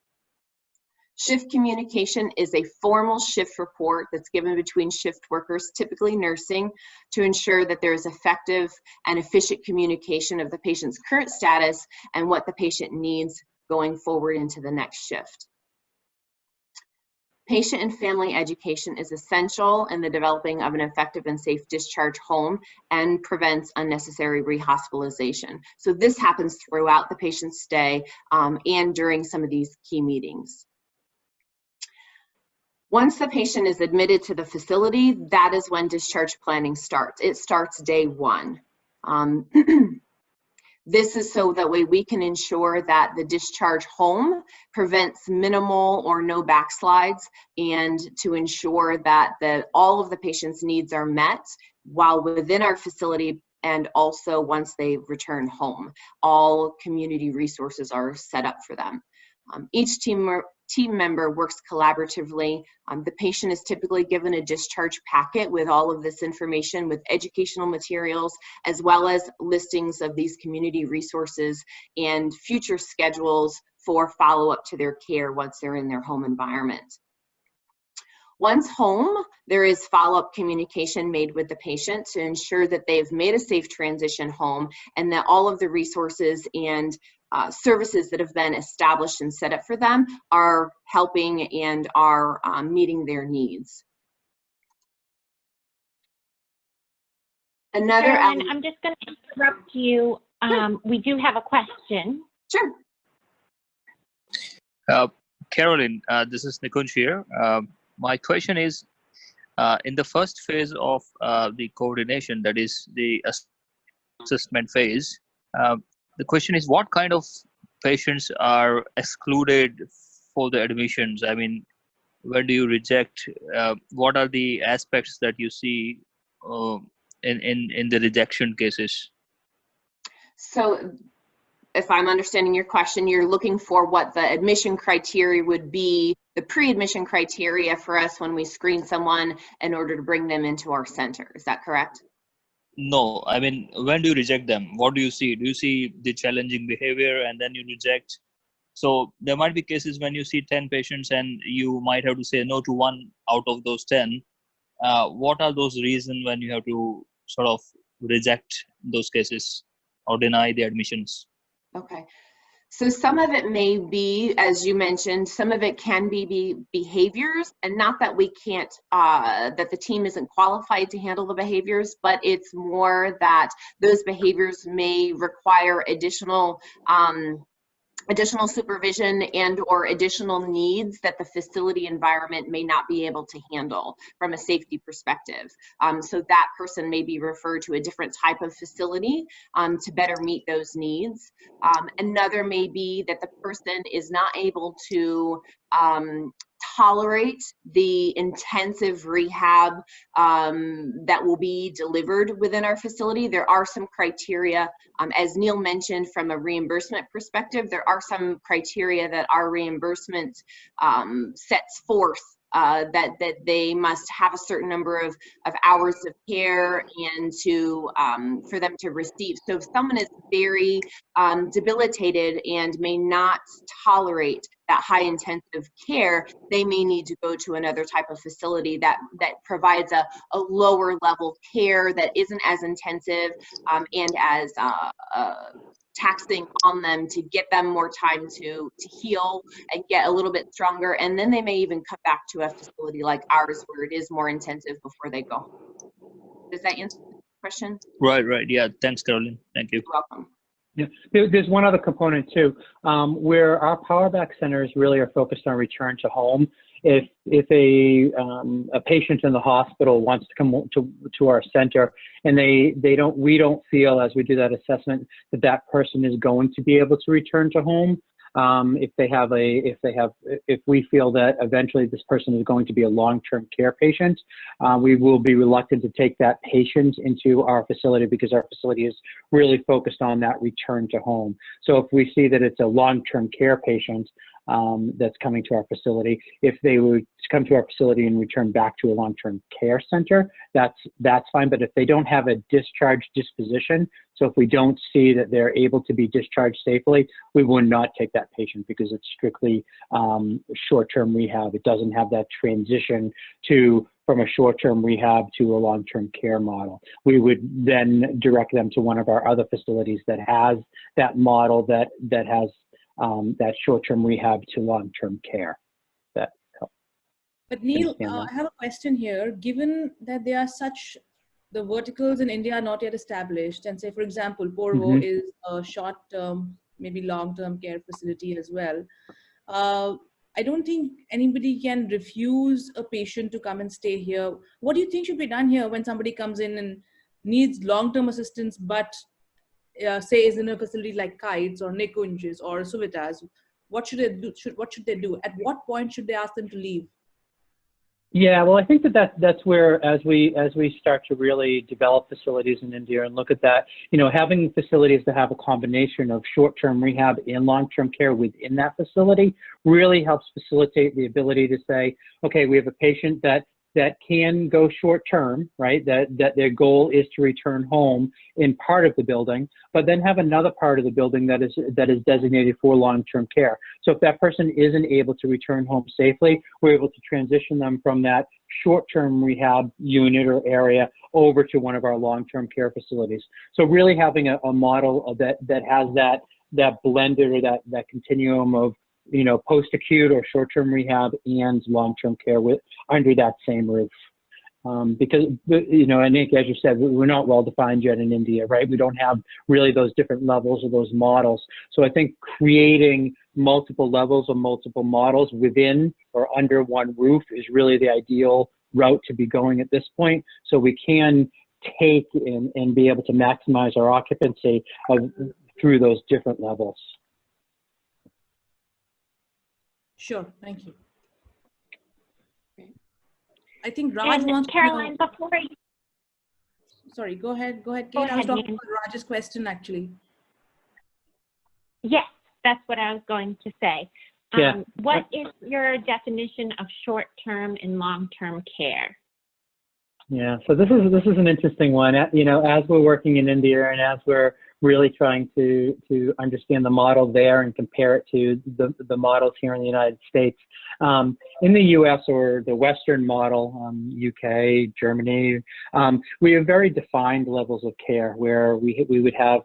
Shift communication is a formal shift report that's given between shift workers, typically nursing, to ensure that there is effective and efficient communication of the patient's current status and what the patient needs going forward into the next shift. Patient and family education is essential in the developing of an effective and safe discharge home and prevents unnecessary rehospitalization. So this happens throughout the patient's stay and during some of these key meetings. Once the patient is admitted to the facility, that is when discharge planning starts. It starts day one. This is so that way we can ensure that the discharge home prevents minimal or no backslides, and to ensure that all of the patient's needs are met while within our facility, and also once they return home. All community resources are set up for them. Each team member works collaboratively. The patient is typically given a discharge packet with all of this information, with educational materials, as well as listings of these community resources and future schedules for follow-up to their care once they're in their home environment. Once home, there is follow-up communication made with the patient to ensure that they've made a safe transition home, and that all of the resources and services that have been established and set up for them are helping and are meeting their needs. Carolyn, I'm just going to interrupt you. We do have a question. Sure. Carolyn, this is Nikunj here. My question is, in the first phase of the coordination, that is the assessment phase, the question is, what kind of patients are excluded for the admissions? I mean, where do you reject? What are the aspects that you see in the rejection cases? So, if I'm understanding your question, you're looking for what the admission criteria would be, the pre-admission criteria for us when we screen someone in order to bring them into our center. Is that correct? No, I mean, when do you reject them? What do you see? Do you see the challenging behavior and then you reject? So there might be cases when you see 10 patients and you might have to say no to 1 out of those 10. What are those reasons when you have to sort of reject those cases or deny the admissions? Okay. So some of it may be, as you mentioned, some of it can be behaviors, and not that we can't, that the team isn't qualified to handle the behaviors, but it's more that those behaviors may require additional supervision and or additional needs that the facility environment may not be able to handle from a safety perspective. So that person may be referred to a different type of facility to better meet those needs. Another may be that the person is not able to tolerate the intensive rehab that will be delivered within our facility. There are some criteria, as Neil mentioned, from a reimbursement perspective, there are some criteria that our reimbursement sets forth that they must have a certain number of hours of care and to for them to receive. So if someone is very debilitated and may not tolerate that high intensive care, they may need to go to another type of facility that provides a lower level care that isn't as intensive and as taxing on them to get them more time to heal and get a little bit stronger. And then they may even come back to a facility like ours where it is more intensive before they go home. Does that answer the question? Right. Yeah. Thanks, Caroline. Thank you. You're welcome. Yeah. There's one other component too, where our power back centers really are focused on return to home. If a patient in the hospital wants to come to our center and we don't feel as we do that assessment that person is going to be able to return to home. If we feel that eventually this person is going to be a long-term care patient, we will be reluctant to take that patient into our facility because our facility is really focused on that return to home. So if we see that it's a long-term care patient that's coming to our facility, if they would come to our facility and return back to a long-term care center, that's fine. But if they don't have a discharge disposition, so if we don't see that they're able to be discharged safely, we will not take that patient because it's strictly short-term rehab. It doesn't have that transition from a short-term rehab to a long-term care model. We would then direct them to one of our other facilities that has that model that has that short-term rehab to long-term care. But Neil, I have a question here. Given that the verticals in India are not yet established, and say, for example, Porvo is a short-term, maybe long-term care facility as well, I don't think anybody can refuse a patient to come and stay here. What do you think should be done here when somebody comes in and needs long-term assistance, but say is in a facility like Kites or Nikunj's or Suvitas? What should they do? What should they do? At what point should they ask them to leave? Yeah, well, I think that's where, as we start to really develop facilities in India and look at that, having facilities that have a combination of short-term rehab and long-term care within that facility really helps facilitate the ability to say, okay, we have a patient that can go short-term, right? That their goal is to return home in part of the building, but then have another part of the building that is designated for long-term care. So if that person isn't able to return home safely, we're able to transition them from that short-term rehab unit or area over to one of our long-term care facilities. So really having a model that has that blended or that continuum of post-acute or short-term rehab and long-term care under that same roof. Because, I think, as you said, we're not well-defined yet in India, right? We don't have really those different levels or those models. So I think creating multiple levels or multiple models within or under one roof is really the ideal route to be going at this point. So we can take and be able to maximize our occupancy through those different levels. Sure, thank you. I think Raj wants Caroline, to... before you... Sorry, go ahead, Kate. Go I was ahead, talking about Raj's question, actually. Yes, that's what I was going to say. Yeah. What is your definition of short-term and long-term care? Yeah, so this is an interesting one. As we're working in India and as we're really trying to understand the model there and compare it to the models here in the United States. In the US or the Western model, UK, Germany, we have very defined levels of care where we would have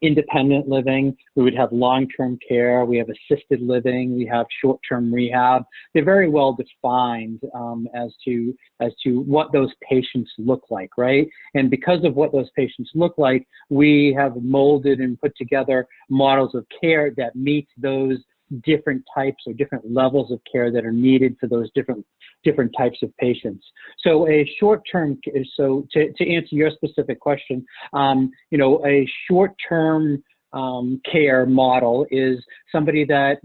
independent living, we would have long-term care, we have assisted living, we have short-term rehab. They're very well defined as to what those patients look like, right? And because of what those patients look like, we have molded and put together models of care that meet those different types or different levels of care that are needed for those different types of patients. So a short-term, so to answer your specific question, a short-term care model is somebody that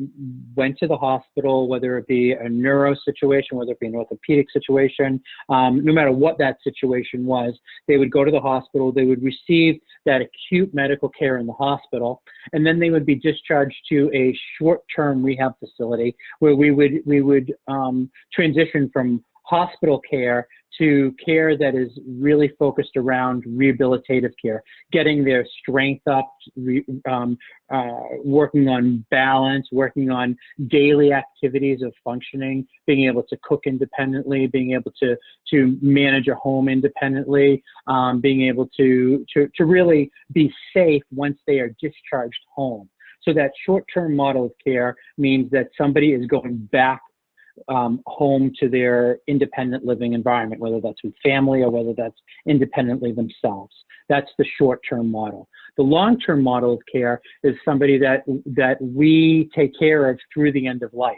went to the hospital, whether it be a neuro situation, whether it be an orthopedic situation, no matter what that situation was, they would go to the hospital, they would receive that acute medical care in the hospital, and then they would be discharged to a short-term rehab facility where we would transition from hospital care to care that is really focused around rehabilitative care, getting their strength up, working on balance, working on daily activities of functioning, being able to cook independently, being able to manage a home independently, being able to really be safe once they are discharged home. So that short-term model of care means that somebody is going back home to their independent living environment, whether that's with family or whether that's independently themselves. That's the short-term model. The long-term model of care is somebody that we take care of through the end of life.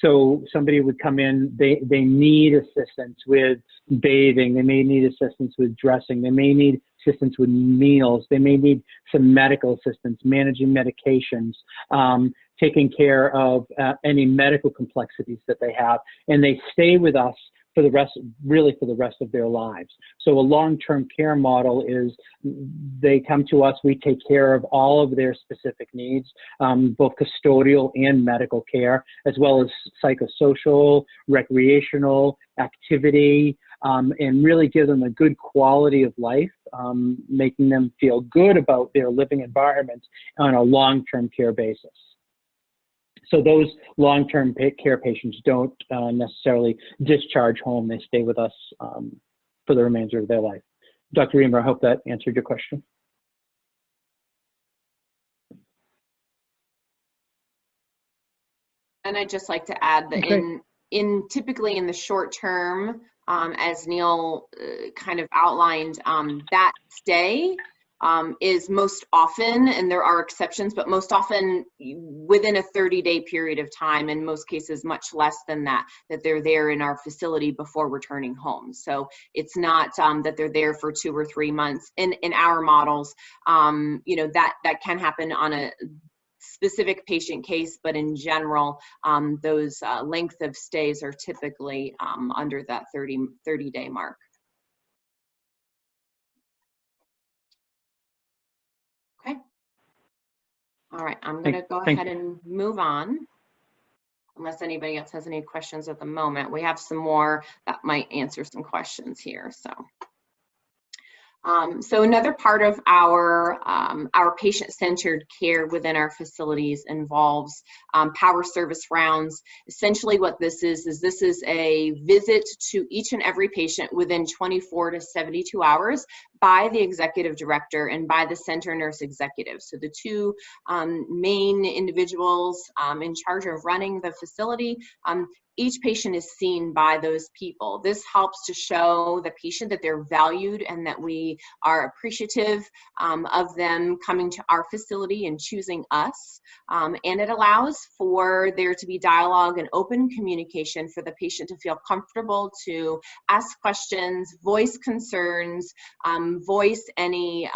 So somebody would come in, they need assistance with bathing, they may need assistance with dressing, they may need assistance with meals, they may need some medical assistance, managing medications, taking care of any medical complexities that they have, and they stay with us for the rest of their lives. So a long-term care model is they come to us, we take care of all of their specific needs, both custodial and medical care, as well as psychosocial, recreational, activity, and really give them a good quality of life, making them feel good about their living environment on a long-term care basis. So those long-term care patients don't necessarily discharge home. They stay with us for the remainder of their life. Dr. Reamer, I hope that answered your question. And I'd just like to add that typically in the short term, as Neil kind of outlined, that stay is most often, and there are exceptions, but most often within a 30-day period of time, in most cases much less than that they're there in our facility before returning home. So it's not that they're there for 2 or 3 months. In our models, you know, that can happen on a specific patient case, but in general, those length of stays are typically under that 30-day mark. Okay. All right, I'm going to go ahead and move on, unless anybody else has any questions at the moment. We have some more that might answer some questions here. So another part of our patient-centered care within our facilities involves power service rounds. Essentially what this is a visit to each and every patient within 24 to 72 hours by the executive director and by the center nurse executive. So the two main individuals in charge of running the facility, each patient is seen by those people. This helps to show the patient that they're valued and that we are appreciative of them coming to our facility and choosing us. And it allows for there to be dialogue and open communication for the patient to feel comfortable to ask questions, voice concerns, voice any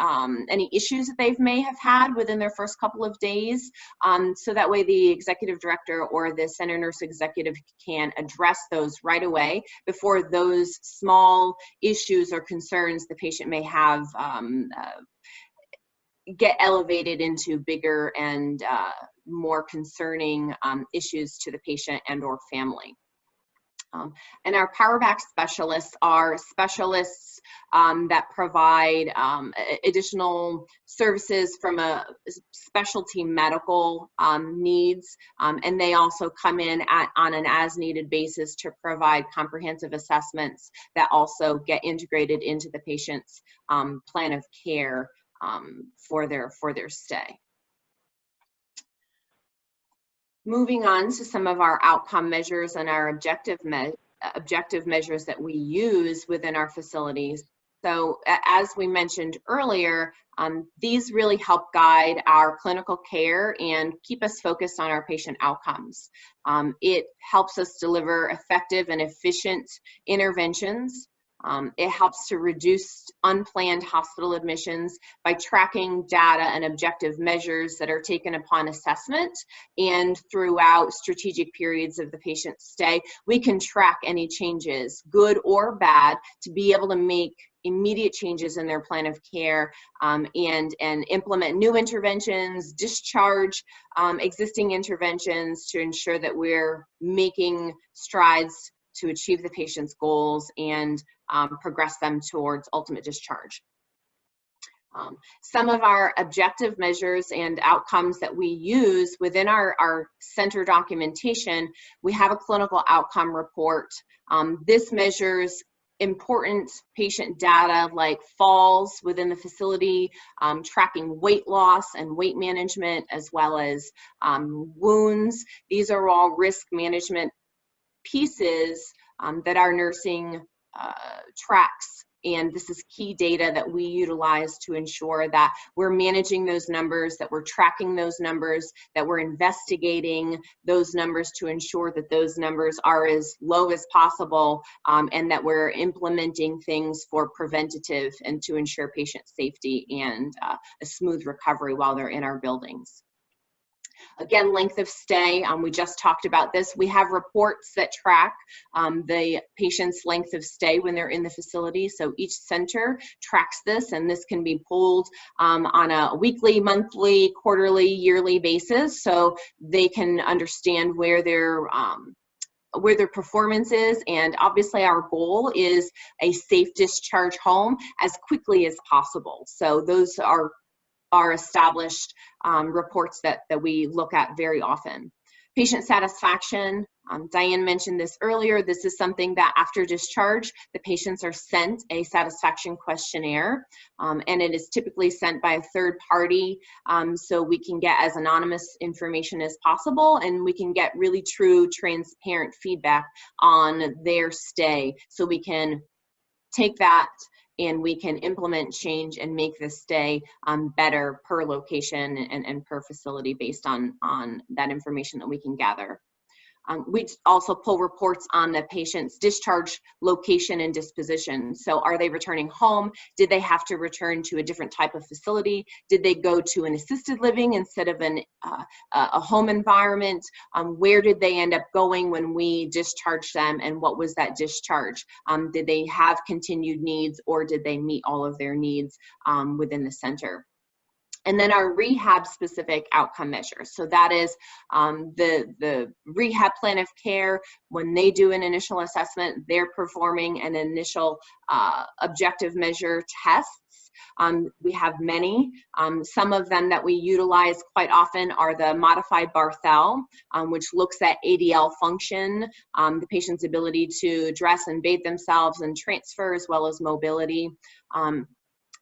issues that they may have had within their first couple of days. So that way the executive director or the center nurse executive can address those right away before those small issues or concerns the patient may have get elevated into bigger and more concerning issues to the patient and or family. And our PowerBack specialists are specialists that provide additional services from a specialty medical needs, and they also come in on an as-needed basis to provide comprehensive assessments that also get integrated into the patient's plan of care for their stay. Moving on to some of our outcome measures and our objective measures that we use within our facilities. So as we mentioned earlier, these really help guide our clinical care and keep us focused on our patient outcomes. It helps us deliver effective and efficient interventions. It helps to reduce unplanned hospital admissions by tracking data and objective measures that are taken upon assessment, and throughout strategic periods of the patient's stay, we can track any changes, good or bad, to be able to make immediate changes in their plan of care and implement new interventions, discharge existing interventions to ensure that we're making strides to achieve the patient's goals and progress them towards ultimate discharge. Some of our objective measures and outcomes that we use within our center documentation, we have a clinical outcome report. This measures important patient data like falls within the facility, tracking weight loss and weight management, as well as wounds. These are all risk management pieces that our nursing tracks. And this is key data that we utilize to ensure that we're managing those numbers, that we're tracking those numbers, that we're investigating those numbers to ensure that those numbers are as low as possible, and that we're implementing things for preventative and to ensure patient safety and a smooth recovery while they're in our buildings. Again, length of stay, we just talked about this. We have reports that track the patient's length of stay when they're in the facility. So each center tracks this, and this can be pulled on a weekly, monthly, quarterly, yearly basis, so they can understand where their performance is. And obviously our goal is a safe discharge home as quickly as possible. So those are established reports that we look at very often. Patient satisfaction, Diane mentioned this earlier. This is something that after discharge, the patients are sent a satisfaction questionnaire, and it is typically sent by a third party, so we can get as anonymous information as possible, and we can get really true, transparent feedback on their stay, so we can take that and we can implement change and make this stay better per location and per facility based on that information that we can gather. We also pull reports on the patient's discharge location and disposition. So are they returning home? Did they have to return to a different type of facility? Did they go to an assisted living instead of a home environment? Where did they end up going when we discharged them, and what was that discharge? Did they have continued needs, or did they meet all of their needs within the center? And then our rehab specific outcome measures. So that is the rehab plan of care. When they do an initial assessment, they're performing an initial objective measure tests. We have many. Some of them that we utilize quite often are the modified Barthel, which looks at ADL function, the patient's ability to dress and bathe themselves and transfer, as well as mobility.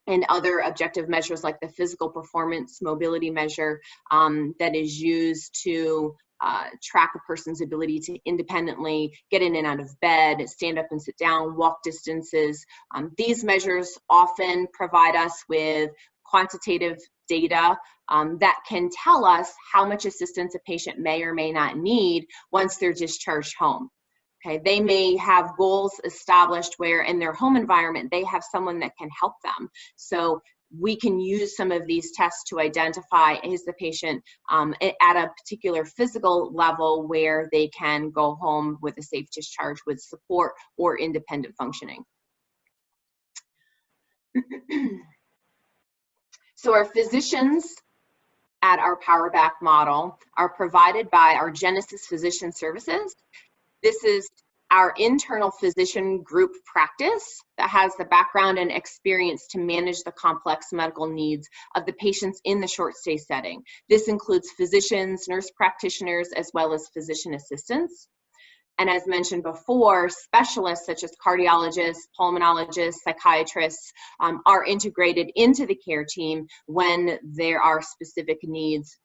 And other objective measures like the physical performance mobility measure that is used to track a person's ability to independently get in and out of bed, stand up and sit down, walk distances. These measures often provide us with quantitative data that can tell us how much assistance a patient may or may not need once they're discharged home. Okay, they may have goals established where in their home environment they have someone that can help them. So we can use some of these tests to identify, is the patient at a particular physical level where they can go home with a safe discharge with support or independent functioning. So our physicians at our Power Back model are provided by our Genesis Physician Services. This is our internal physician group practice that has the background and experience to manage the complex medical needs of the patients in the short stay setting. This includes physicians, nurse practitioners, as well as physician assistants. And as mentioned before, specialists such as cardiologists, pulmonologists, psychiatrists are integrated into the care team when there are specific needs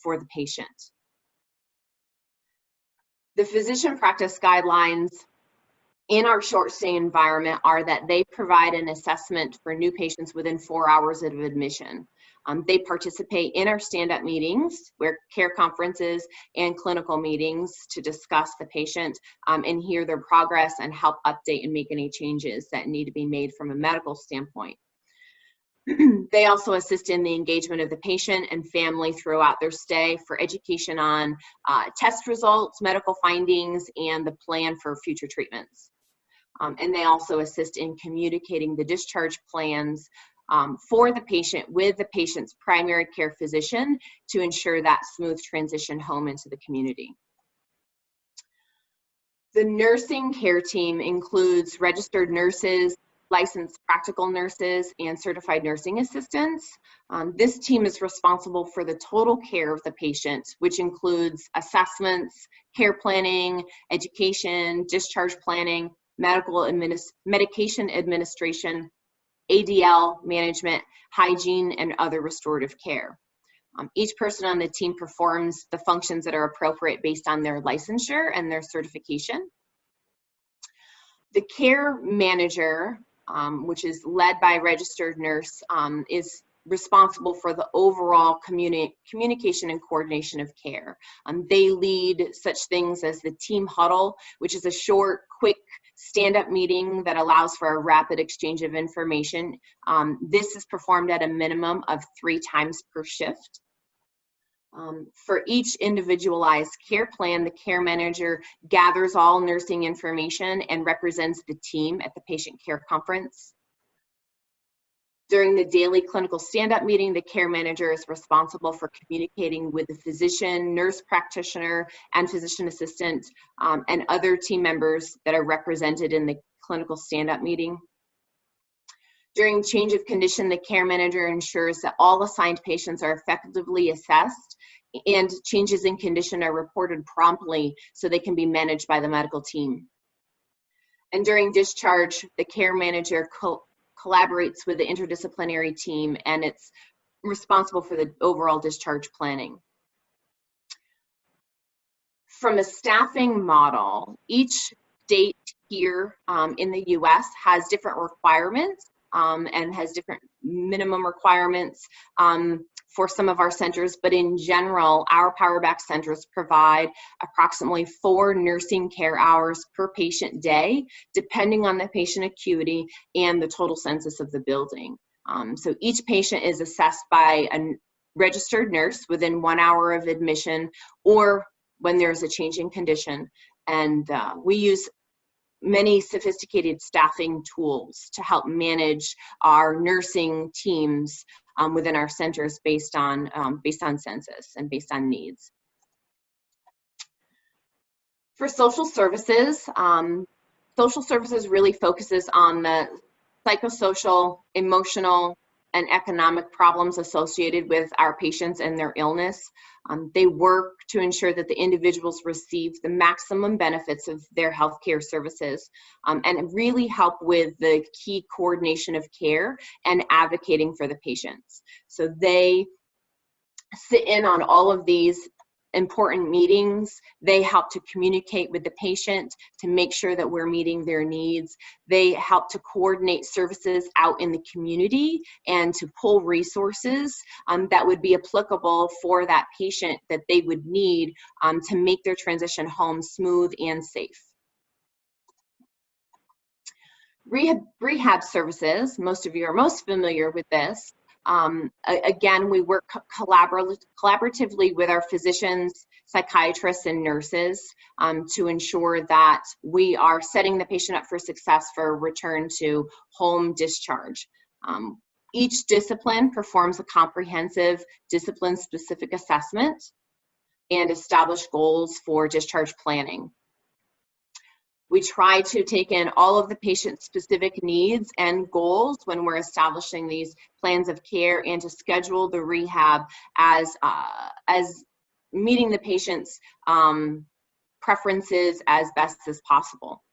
for the patient. The physician practice guidelines in our short stay environment are that they provide an assessment for new patients within 4 hours of admission. They participate in our stand-up meetings, where care conferences and clinical meetings to discuss the patient and hear their progress and help update and make any changes that need to be made from a medical standpoint. They also assist in the engagement of the patient and family throughout their stay for education on test results, medical findings, and the plan for future treatments. And they also assist in communicating the discharge plans for the patient with the patient's primary care physician to ensure that smooth transition home into the community. The nursing care team includes registered nurses, licensed practical nurses, and certified nursing assistants. This team is responsible for the total care of the patient, which includes assessments, care planning, education, discharge planning, medication administration, ADL management, hygiene, and other restorative care. Each person on the team performs the functions that are appropriate based on their licensure and their certification. The care manager, which is led by a registered nurse, is responsible for the overall communication and coordination of care. They lead such things as the team huddle, which is a short, quick stand-up meeting that allows for a rapid exchange of information. This is performed at a minimum of 3 times per shift. For each individualized care plan, the care manager gathers all nursing information and represents the team at the patient care conference. During the daily clinical stand-up meeting, the care manager is responsible for communicating with the physician, nurse practitioner, and physician assistant, and other team members that are represented in the clinical stand-up meeting. During change of condition, the care manager ensures that all assigned patients are effectively assessed and changes in condition are reported promptly so they can be managed by the medical team. And during discharge, the care manager collaborates with the interdisciplinary team, and it's responsible for the overall discharge planning. From a staffing model, each state here in the US has different requirements and has different minimum requirements for some of our centers, but in general, our Powerback centers provide approximately 4 nursing care hours per patient day, depending on the patient acuity and the total census of the building. So each patient is assessed by a registered nurse within 1 hour of admission or when there's a change in condition. And we use many sophisticated staffing tools to help manage our nursing teams within our centers based on census and based on needs. For social services really focuses on the psychosocial, emotional, and economic problems associated with our patients and their illness. They work to ensure that the individuals receive the maximum benefits of their healthcare services and really help with the key coordination of care and advocating for the patients. So they sit in on all of these important meetings. They help to communicate with the patient to make sure that we're meeting their needs. They help to coordinate services out in the community and to pull resources that would be applicable for that patient that they would need to make their transition home smooth and safe. Rehab services, most of you are most familiar with this. Again, we work collaboratively with our physicians, psychiatrists, and nurses to ensure that we are setting the patient up for success for return to home discharge. Each discipline performs a comprehensive discipline-specific assessment and establish goals for discharge planning. We try to take in all of the patient's specific needs and goals when we're establishing these plans of care and to schedule the rehab as meeting the patient's preferences as best as possible.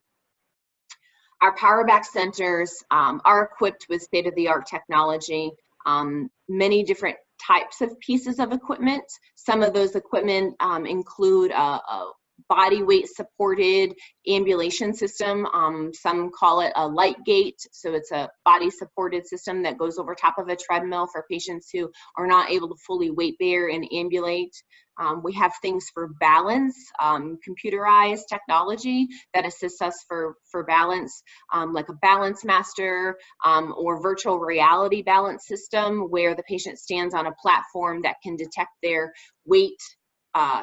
Our Powerback centers are equipped with state-of-the-art technology, many different types of pieces of equipment. Some of those equipment include a body weight supported ambulation system. Some call it a light gate. So it's a body supported system that goes over top of a treadmill for patients who are not able to fully weight bear and ambulate. We have things for balance, computerized technology that assists us for balance, like a balance master or virtual reality balance system where the patient stands on a platform that can detect their weight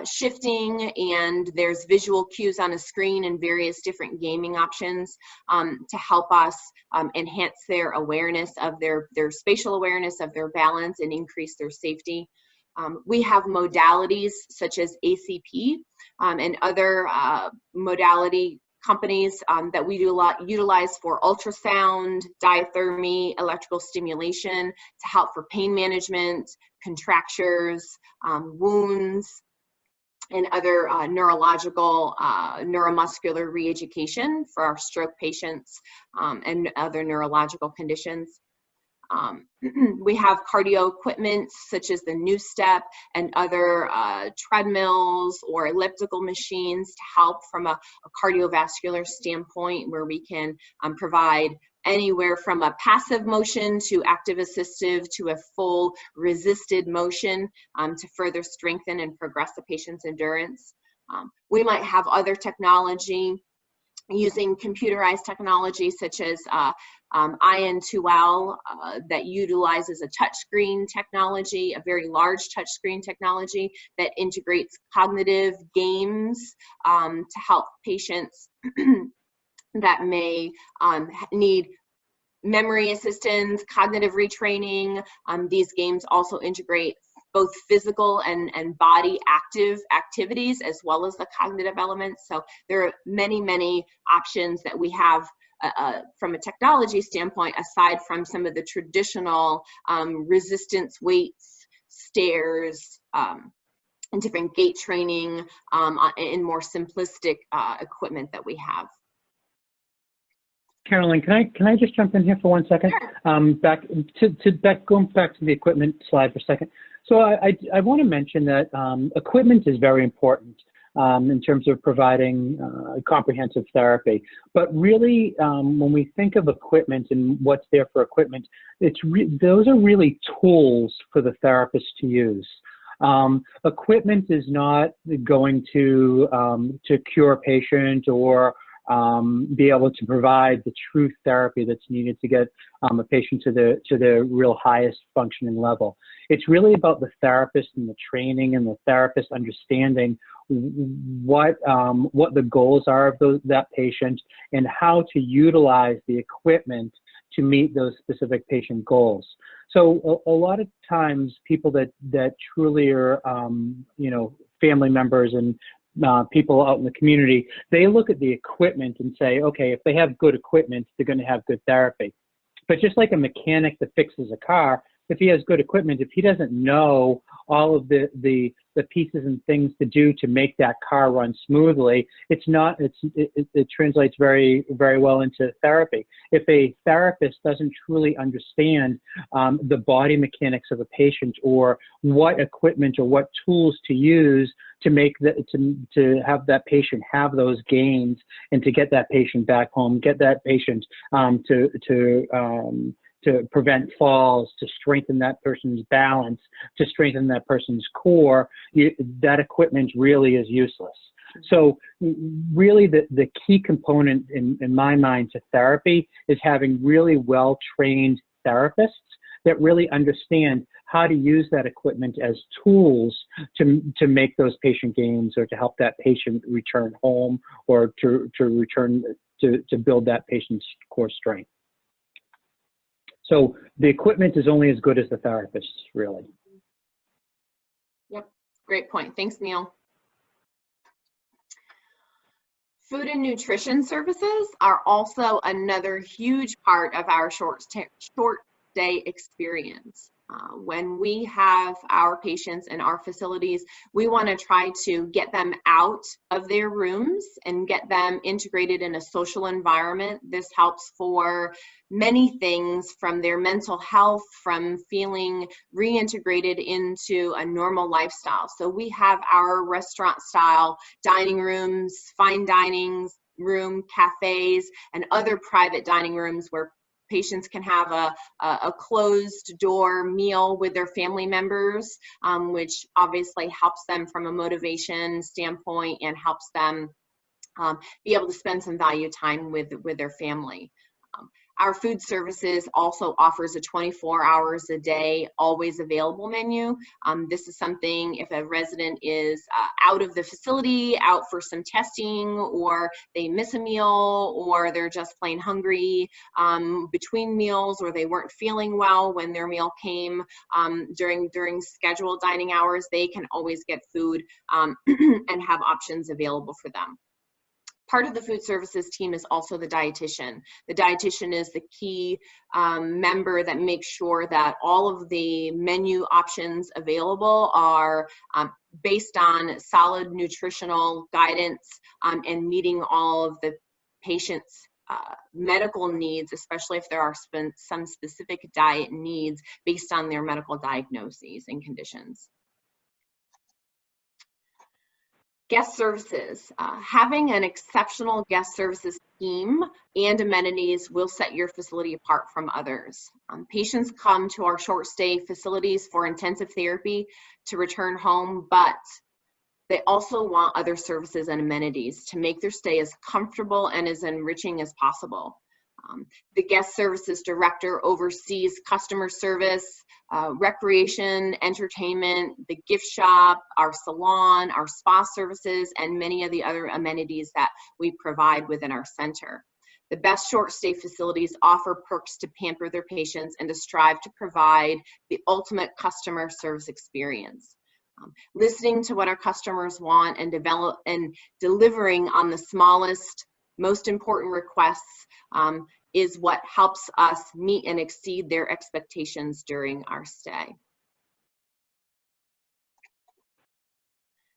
shifting, and there's visual cues on a screen and various different gaming options to help us enhance their awareness of their spatial awareness of their balance and increase their safety. We have modalities such as ACP and other modality companies that we utilize for ultrasound, diathermy, electrical stimulation to help for pain management, contractures, wounds, and other neurological, neuromuscular re-education for our stroke patients and other neurological conditions. We have cardio equipment such as the New Step and other treadmills or elliptical machines to help from a cardiovascular standpoint, where we can provide anywhere from a passive motion to active assistive to a full resisted motion to further strengthen and progress the patient's endurance. We might have other technology using computerized technology such as IN2L that utilizes a touchscreen technology, a very large touchscreen technology that integrates cognitive games to help patients that may need memory assistance, cognitive retraining. These games also integrate both physical and body activities as well as the cognitive elements. So there are many, many options that we have from a technology standpoint, aside from some of the traditional resistance weights, stairs, and different gait training and more simplistic equipment that we have. Carolyn, can I just jump in here for 1 second? Sure. Going back to the equipment slide for a second. So I want to mention that equipment is very important in terms of providing comprehensive therapy. But really, when we think of equipment and what's there for equipment, those are really tools for the therapist to use. Equipment is not going to cure a patient or be able to provide the true therapy that's needed to get a patient to the real highest functioning level. It's really about the therapist and the training and the therapist understanding what the goals are of that patient and how to utilize the equipment to meet those specific patient goals. So a lot of times people that truly are, family members and people out in the community, they look at the equipment and say, okay, if they have good equipment, they're going to have good therapy. But just like a mechanic that fixes a car, if he has good equipment, if he doesn't know all of the pieces and things to do to make that car run smoothly, it translates very, very well into therapy. If a therapist doesn't truly understand the body mechanics of a patient or what equipment or what tools to use to to have that patient have those gains and to get that patient back home, get that patient to prevent falls, to strengthen that person's balance, to strengthen that person's core, that equipment really is useless. So really the key component in my mind to therapy is having really well-trained therapists that really understand how to use that equipment as tools to make those patient gains or to help that patient return home or to return to build that patient's core strength. So the equipment is only as good as the therapist, really. Yep, great point. Thanks, Neil. Food and nutrition services are also another huge part of our short stay experience. When we have our patients in our facilities, we want to try to get them out of their rooms and get them integrated in a social environment. This helps for many things, from their mental health, from feeling reintegrated into a normal lifestyle. So we have our restaurant style dining rooms, fine dining room, cafes, and other private dining rooms where patients can have a closed door meal with their family members, which obviously helps them from a motivation standpoint and helps them be able to spend some value time with their family. Our food services also offers a 24 hours a day, always available menu. This is something if a resident is out of the facility, out for some testing, or they miss a meal, or they're just plain hungry between meals, or they weren't feeling well when their meal came during scheduled dining hours, they can always get food and have options available for them. Part of the food services team is also the dietitian. The dietitian is the key member that makes sure that all of the menu options available are based on solid nutritional guidance and meeting all of the patient's medical needs, especially if there are some specific diet needs based on their medical diagnoses and conditions. Guest services. Having an exceptional guest services team and amenities will set your facility apart from others. Patients come to our short stay facilities for intensive therapy to return home, but they also want other services and amenities to make their stay as comfortable and as enriching as possible. The guest services director oversees customer service, recreation, entertainment, the gift shop, our salon, our spa services, and many of the other amenities that we provide within our center. The best short stay facilities offer perks to pamper their patients and to strive to provide the ultimate customer service experience. Listening to what our customers want and delivering on the smallest, most important requests is what helps us meet and exceed their expectations during our stay.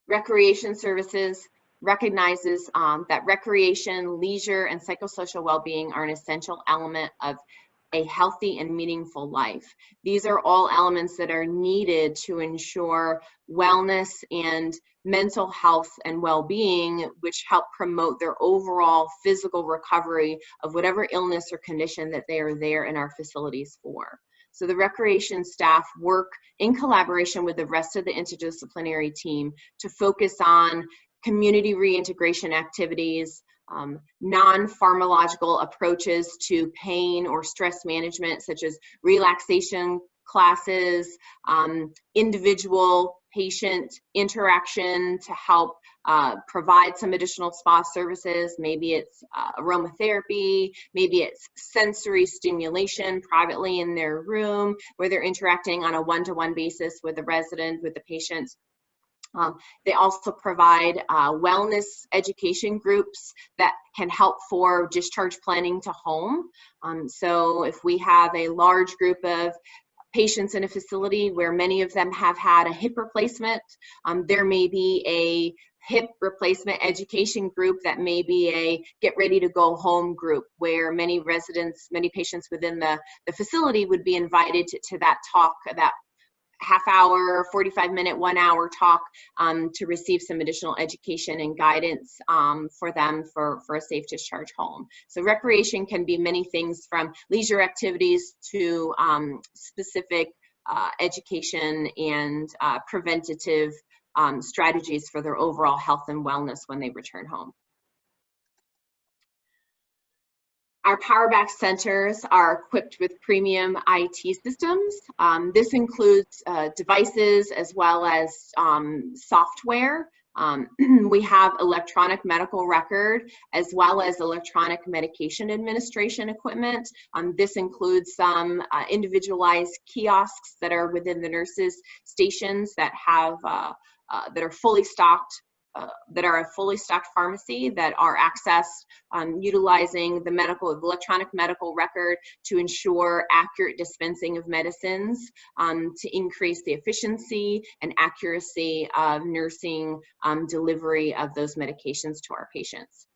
Recreation services recognizes that recreation, leisure, and psychosocial well-being are an essential element of a healthy and meaningful life. These are all elements that are needed to ensure wellness and mental health and well-being, which help promote their overall physical recovery of whatever illness or condition that they are there in our facilities for. So the recreation staff work in collaboration with the rest of the interdisciplinary team to focus on community reintegration activities, non-pharmacological approaches to pain or stress management, such as relaxation classes, individual patient interaction to help provide some additional spa services. Maybe it's aromatherapy, maybe it's sensory stimulation privately in their room where they're interacting on a one-to-one basis with the resident, with the patient. They also provide wellness education groups that can help for discharge planning to home. So if we have a large group of patients in a facility where many of them have had a hip replacement, there may be a hip replacement education group that may be a get ready to go home group where many residents, many patients within the facility would be invited to that talk, that half hour, 45-minute, 1 hour talk to receive some additional education and guidance for them for a safe discharge home. So recreation can be many things from leisure activities to specific education and preventative strategies for their overall health and wellness when they return home. Our Powerback centers are equipped with premium IT systems. This includes devices as well as software. We have electronic medical record as well as electronic medication administration equipment. This includes some individualized kiosks that are within the nurses' stations that have that are fully stocked. That are a fully stocked pharmacy that are accessed utilizing the electronic medical record to ensure accurate dispensing of medicines, to increase the efficiency and accuracy of nursing delivery of those medications to our patients.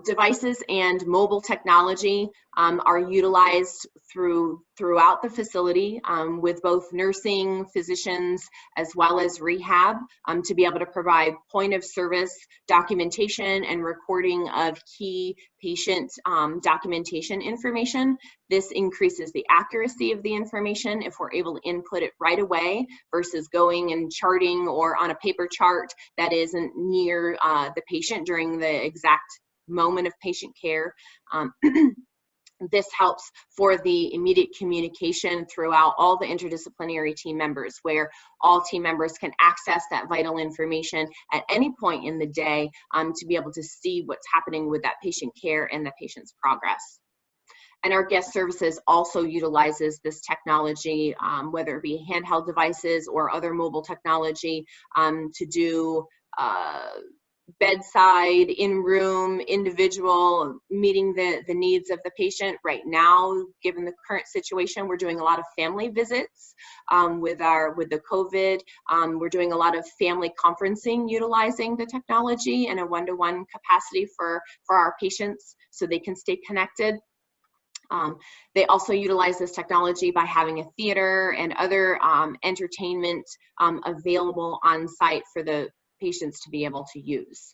Devices and mobile technology are utilized throughout the facility with both nursing, physicians, as well as rehab to be able to provide point of service documentation and recording of key patient documentation information. This increases the accuracy of the information if we're able to input it right away versus going and charting or on a paper chart that isn't near the patient during the exact moment of patient care. This helps for the immediate communication throughout all the interdisciplinary team members, where all team members can access that vital information at any point in the day to be able to see what's happening with that patient care and the patient's progress. And our guest services also utilizes this technology, whether it be handheld devices or other mobile technology, to do bedside, in-room, individual, meeting the needs of the patient. Right now, given the current situation, we're doing a lot of family visits with the COVID. We're doing a lot of family conferencing utilizing the technology in a one-to-one capacity for our patients so they can stay connected. They also utilize this technology by having a theater and other entertainment available on site for the patients to be able to use.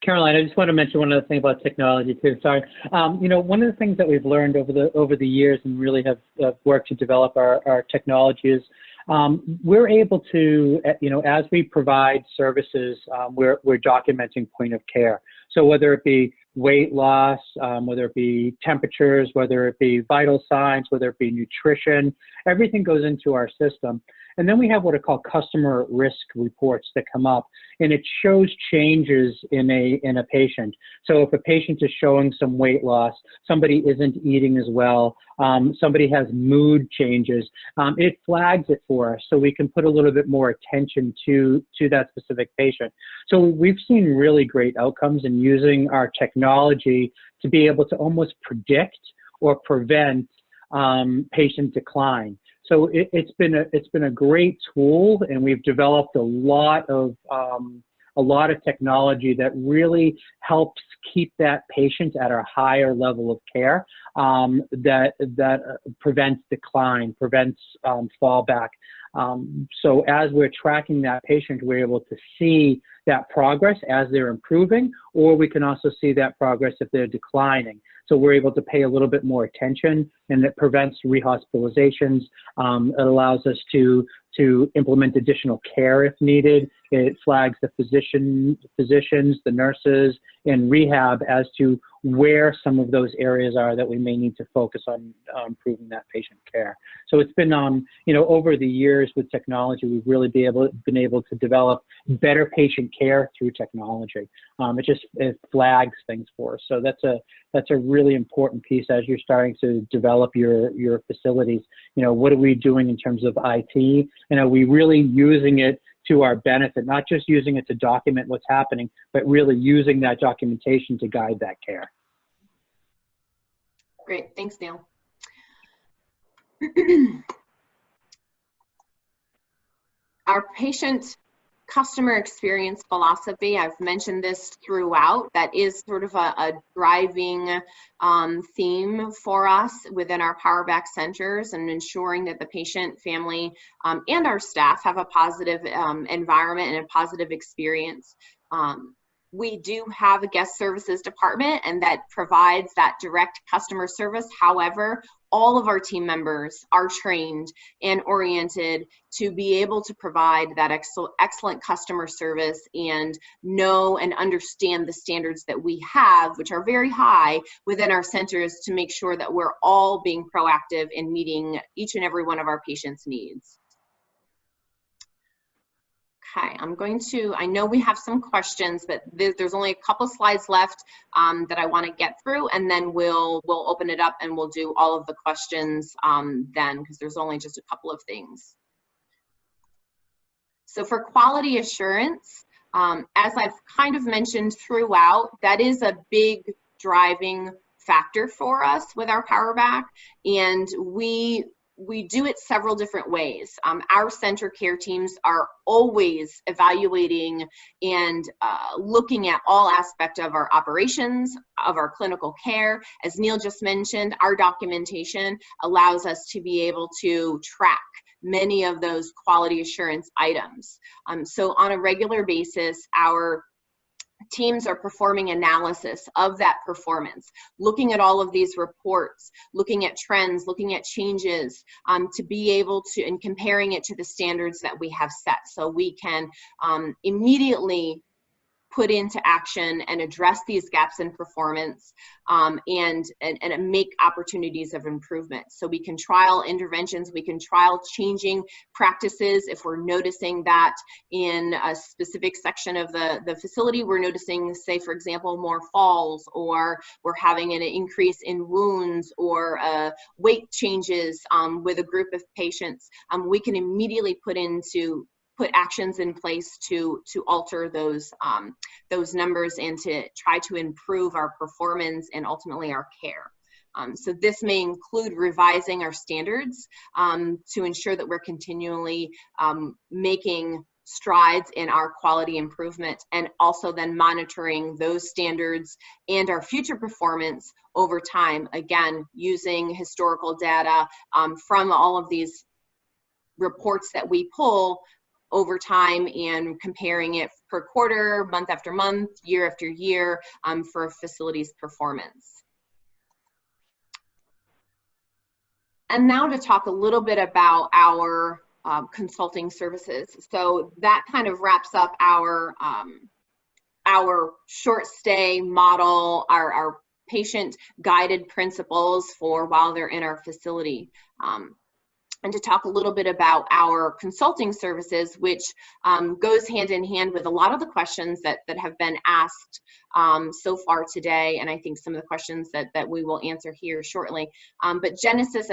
Caroline, I just want to mention one other thing about technology too. Sorry. You know, one of the things that we've learned over the years and really have worked to develop our technology is we're able to, you know, as we provide services, we're documenting point of care. So whether it be weight loss, whether it be temperatures, whether it be vital signs, whether it be nutrition, everything goes into our system. And then we have what are called customer risk reports that come up, and it shows changes in a patient. So if a patient is showing some weight loss, somebody isn't eating as well, somebody has mood changes, it flags it for us so we can put a little bit more attention to that specific patient. So we've seen really great outcomes in using our technology to be able to almost predict or prevent patient decline. So it's been a great tool, and we've developed a lot of technology that really helps keep that patient at a higher level of care, that prevents decline, prevents fallback. So as we're tracking that patient, we're able to see that progress as they're improving, or we can also see that progress if they're declining. So we're able to pay a little bit more attention, and it prevents rehospitalizations. It allows us to implement additional care if needed. It flags the physicians, the nurses, and rehab as to where some of those areas are that we may need to focus on improving that patient care. So it's been, you know, over the years with technology, we've really been able to develop better patient care through technology. It flags things for us. So that's a really important piece as you're starting to develop your facilities. You know, what are we doing in terms of IT? And are we really using it to our benefit, not just using it to document what's happening, but really using that documentation to guide that care? Great, thanks, Neil. Our patient customer experience philosophy, I've mentioned this throughout, that is sort of a driving theme for us within our Power Back centers, and ensuring that the patient, family, and our staff have a positive environment and a positive experience. We do have a guest services department, and that provides that direct customer service. However, all of our team members are trained and oriented to be able to provide that excellent customer service and know and understand the standards that we have, which are very high within our centers, to make sure that we're all being proactive in meeting each and every one of our patients' needs. Okay, I know we have some questions, but there's only a couple slides left that I want to get through, and then we'll open it up and we'll do all of the questions then, because there's only just a couple of things. So for quality assurance, as I've kind of mentioned throughout, that is a big driving factor for us with our Power Back, and we do it several different ways. Our center care teams are always evaluating and looking at all aspects of our operations, of our clinical care. As Neil just mentioned, our documentation allows us to be able to track many of those quality assurance items. So on a regular basis, our teams are performing analysis of that performance, looking at all of these reports, looking at trends, looking at changes, to be able to, and comparing it to the standards that we have set, so we can immediately put into action and address these gaps in performance, and make opportunities of improvement. So we can trial interventions, we can trial changing practices if we're noticing that in a specific section of the facility, we're noticing, say, for example, more falls, or we're having an increase in wounds, or weight changes with a group of patients. We can immediately put into put actions in place to alter those numbers and to try to improve our performance and ultimately our care. So this may include revising our standards to ensure that we're continually making strides in our quality improvement, and also then monitoring those standards and our future performance over time, again, using historical data from all of these reports that we pull over time and comparing it per quarter, month after month, year after year for a facility's performance. And now to talk a little bit about our consulting services. So that kind of wraps up our short stay model, our patient guided principles for while they're in our facility. And to talk a little bit about our consulting services, which goes hand in hand with a lot of the questions that have been asked so far today, and I think some of the questions that we will answer here shortly. But Genesis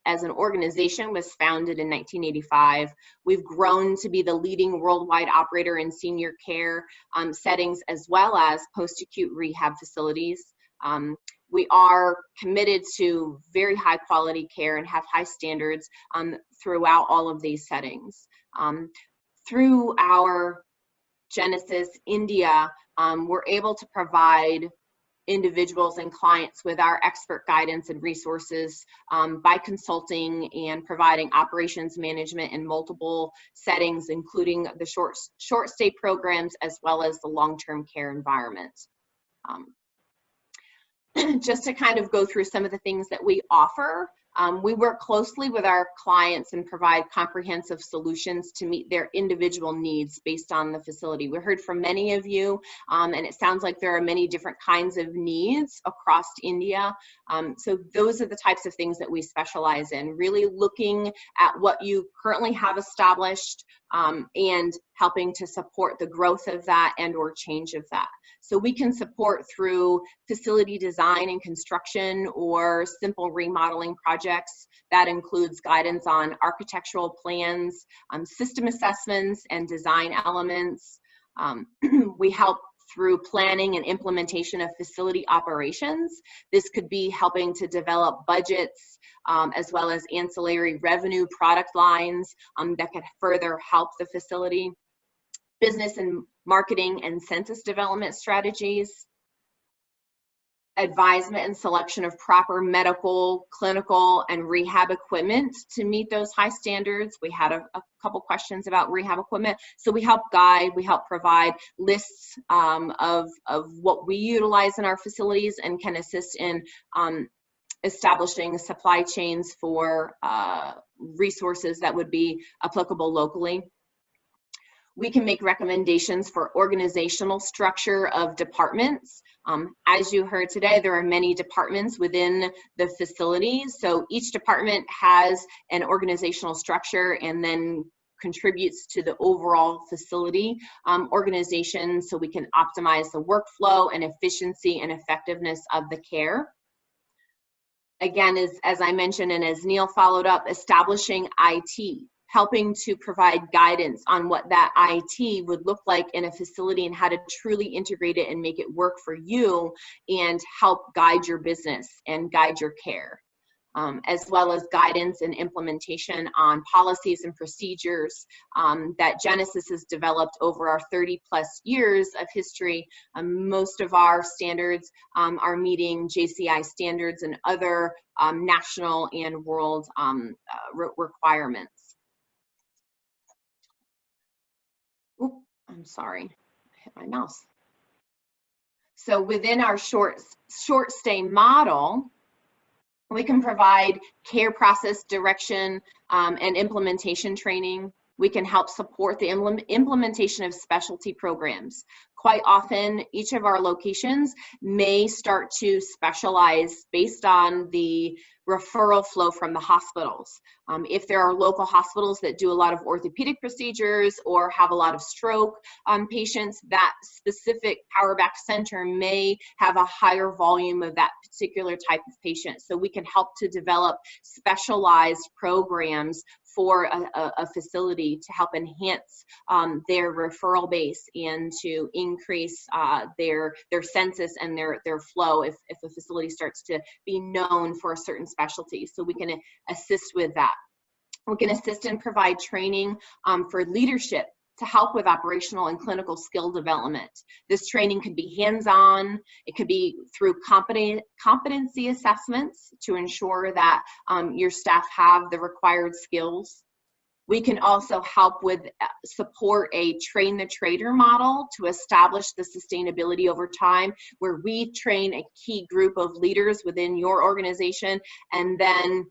as an organization was founded in 1985. We've grown to be the leading worldwide operator in senior care settings as well as post-acute rehab facilities. We are committed to very high quality care and have high standards throughout all of these settings. Through our Genesis India, we're able to provide individuals and clients with our expert guidance and resources by consulting and providing operations management in multiple settings, including the short stay programs as well as the long-term care environment. Just to kind of go through some of the things that we offer, we work closely with our clients and provide comprehensive solutions to meet their individual needs based on the facility. We heard from many of you, and it sounds like there are many different kinds of needs across India. So those are the types of things that we specialize in, really looking at what you currently have established and helping to support the growth of that and or change of that. So we can support through facility design and construction or simple remodeling projects. That includes guidance on architectural plans, system assessments, and design elements. We help through planning and implementation of facility operations. This could be helping to develop budgets as well as ancillary revenue product lines that could further help the facility. Business and marketing and census development strategies, advisement and selection of proper medical, clinical, and rehab equipment to meet those high standards. We had a couple questions about rehab equipment. So we help guide, we help provide lists of what we utilize in our facilities and can assist in establishing supply chains for resources that would be applicable locally. We can make recommendations for organizational structure of departments. As you heard today, there are many departments within the facility. So each department has an organizational structure and then contributes to the overall facility organization, so we can optimize the workflow and efficiency and effectiveness of the care. Again, as I mentioned and as Neil followed up, establishing IT, helping to provide guidance on what that IT would look like in a facility and how to truly integrate it and make it work for you and help guide your business and guide your care, as well as guidance and implementation on policies and procedures that Genesis has developed over our 30+ years of history. Most of our standards are meeting JCI standards and other national and world requirements. Oop, I'm sorry, I hit my mouse. So within our short stay model, we can provide care process direction and implementation training. We can help support the implementation of specialty programs. Quite often, each of our locations may start to specialize based on the referral flow from the hospitals. If there are local hospitals that do a lot of orthopedic procedures or have a lot of stroke patients, that specific power back center may have a higher volume of that particular type of patient. So we can help to develop specialized programs for a facility to help enhance their referral base and to increase their census and their flow if a facility starts to be known for a certain specialty. So we can assist with that. We can assist and provide training for leadership to help with operational and clinical skill development. This training could be hands-on, it could be through competency assessments to ensure that your staff have the required skills. We can also help with support a train the trader model to establish the sustainability over time, where we train a key group of leaders within your organization, and then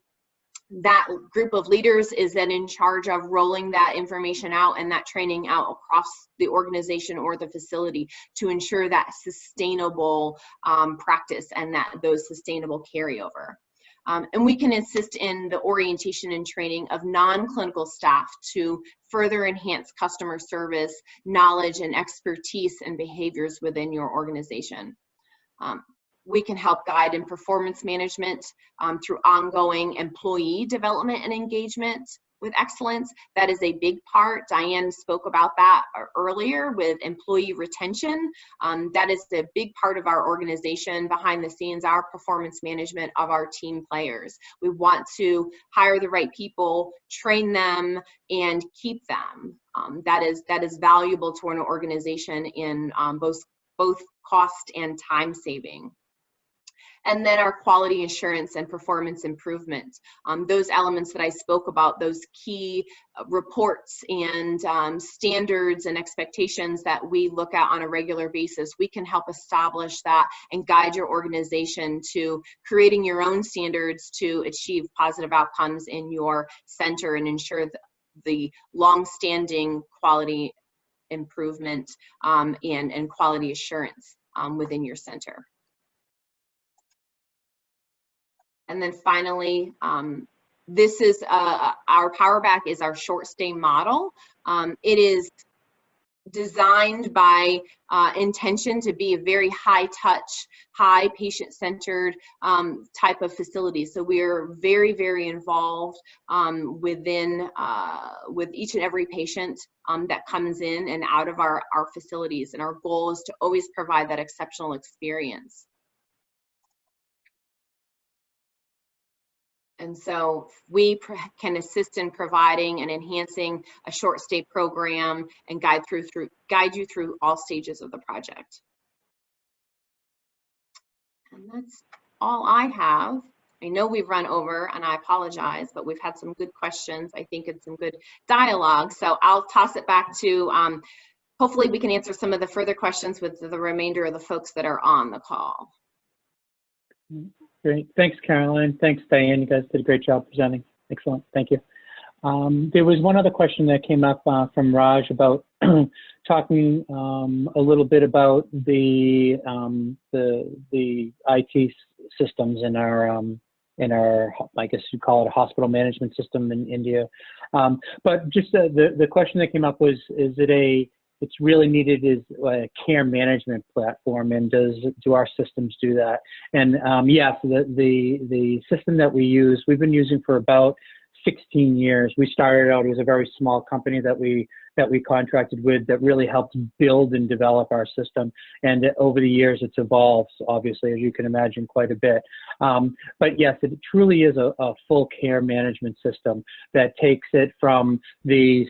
that group of leaders is then in charge of rolling that information out and that training out across the organization or the facility to ensure that sustainable practice and that those sustainable carryover. And we can assist in the orientation and training of non-clinical staff to further enhance customer service, knowledge, and expertise and behaviors within your organization. We can help guide in performance management through ongoing employee development and engagement with excellence. That is a big part. Diane spoke about that earlier with employee retention. That is a big part of our organization behind the scenes, our performance management of our team players. We want to hire the right people, train them, and keep them. That is valuable to an organization in both cost and time saving. And then our quality assurance and performance improvement. Those elements that I spoke about, those key reports and standards and expectations that we look at on a regular basis, we can help establish that and guide your organization to creating your own standards to achieve positive outcomes in your center and ensure the long-standing quality improvement and quality assurance within your center. And then finally, this is our Power Back is our short stay model. It is designed by intention to be a very high touch, high patient centered type of facility. So we are very, very involved with each and every patient that comes in and out of our facilities. And our goal is to always provide that exceptional experience. And so we can assist in providing and enhancing a short stay program and guide you through all stages of the project. And that's all I have. I know we've run over and I apologize, but we've had some good questions, I think, and some good dialogue. So I'll toss it back to, hopefully we can answer some of the further questions with the remainder of the folks that are on the call. Great. Thanks, Caroline. Thanks, Diane. You guys did a great job presenting. Excellent. Thank you. There was one other question that came up from Raj about talking a little bit about the IT systems in our, I guess you call it a hospital management system in India. But just the question that came up was, it's really needed is a care management platform, and do our systems do that? And yes, the system that we've been using for about 16 years. We started out as a very small company that we contracted with that really helped build and develop our system. And over the years, it's evolved, obviously, as you can imagine, quite a bit. But yes, it truly is a full care management system that takes it from the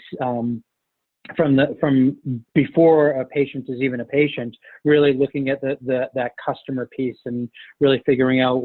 from before a patient is even a patient, really looking at that customer piece and really figuring out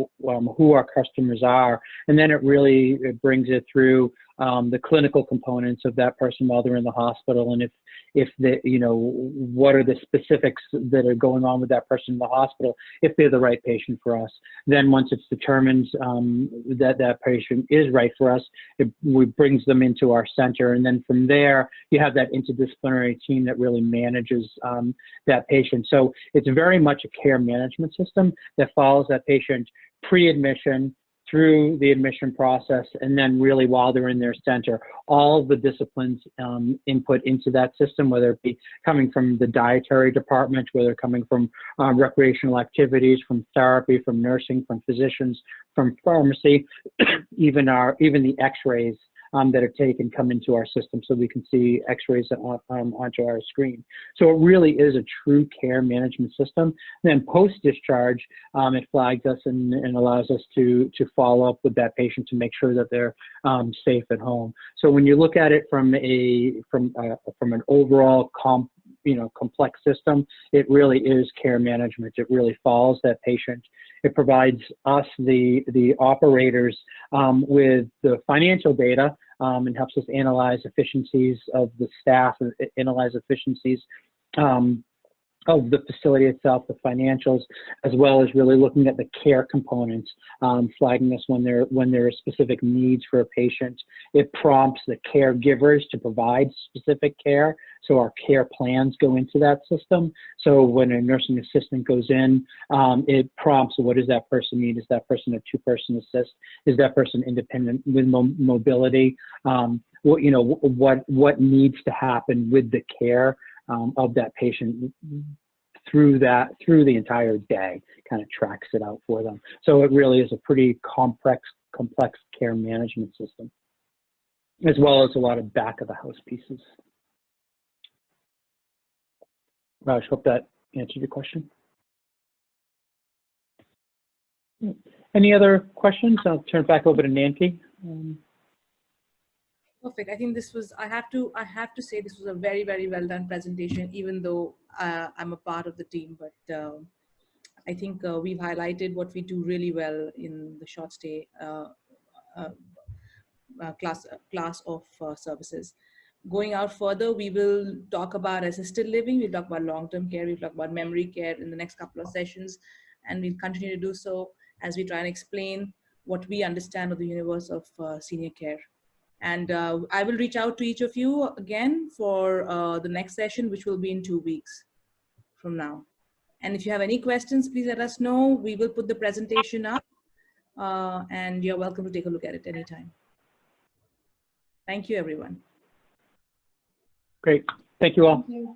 who our customers are, and then it brings it through the clinical components of that person while they're in the hospital, and if what are the specifics that are going on with that person in the hospital, if they're the right patient for us. Then once it's determined that patient is right for us, it brings them into our center, and then from there you have that interdisciplinary team that really manages that patient. So it's very much a care management system that follows that patient pre-admission, through the admission process, and then really while they're in their center, all of the disciplines input into that system, whether it be coming from the dietary department, whether coming from recreational activities, from therapy, from nursing, from physicians, from pharmacy, even the x-rays that are taken come into our system so we can see x-rays onto our screen. So it really is a true care management system. And then post-discharge, it flags us and allows us to follow up with that patient to make sure that they're safe at home. So when you look at it from an overall complex system, it really is care management. It really follows that patient. It provides us, the operators, with the financial data and helps us analyze efficiencies of the staff, analyze efficiencies of the facility itself, the financials, as well as really looking at the care components, flagging us when there are specific needs for a patient. It prompts the caregivers to provide specific care, so our care plans go into that system. So when a nursing assistant goes in, it prompts, what does that person need? Is that person a two-person assist? Is that person independent with mobility? What needs to happen with the care of that patient through the entire day, kind of tracks it out for them. So it really is a pretty complex care management system, as well as a lot of back of the house pieces. Raj, hope that answered your question. Any other questions? I'll turn it back over to Nancy. Perfect. I think this was, I have to say this was a very, very well done presentation, even though I'm a part of the team, but I think we've highlighted what we do really well in the short stay class of services. Going out further, we will talk about assisted living, we'll talk about long-term care, we'll talk about memory care in the next couple of sessions, and we'll continue to do so as we try and explain what we understand of the universe of senior care. And I will reach out to each of you again for the next session, which will be in 2 weeks from now. And if you have any questions, please let us know. We will put the presentation up and you're welcome to take a look at it anytime. Thank you, everyone. Great. Thank you all. Thank you.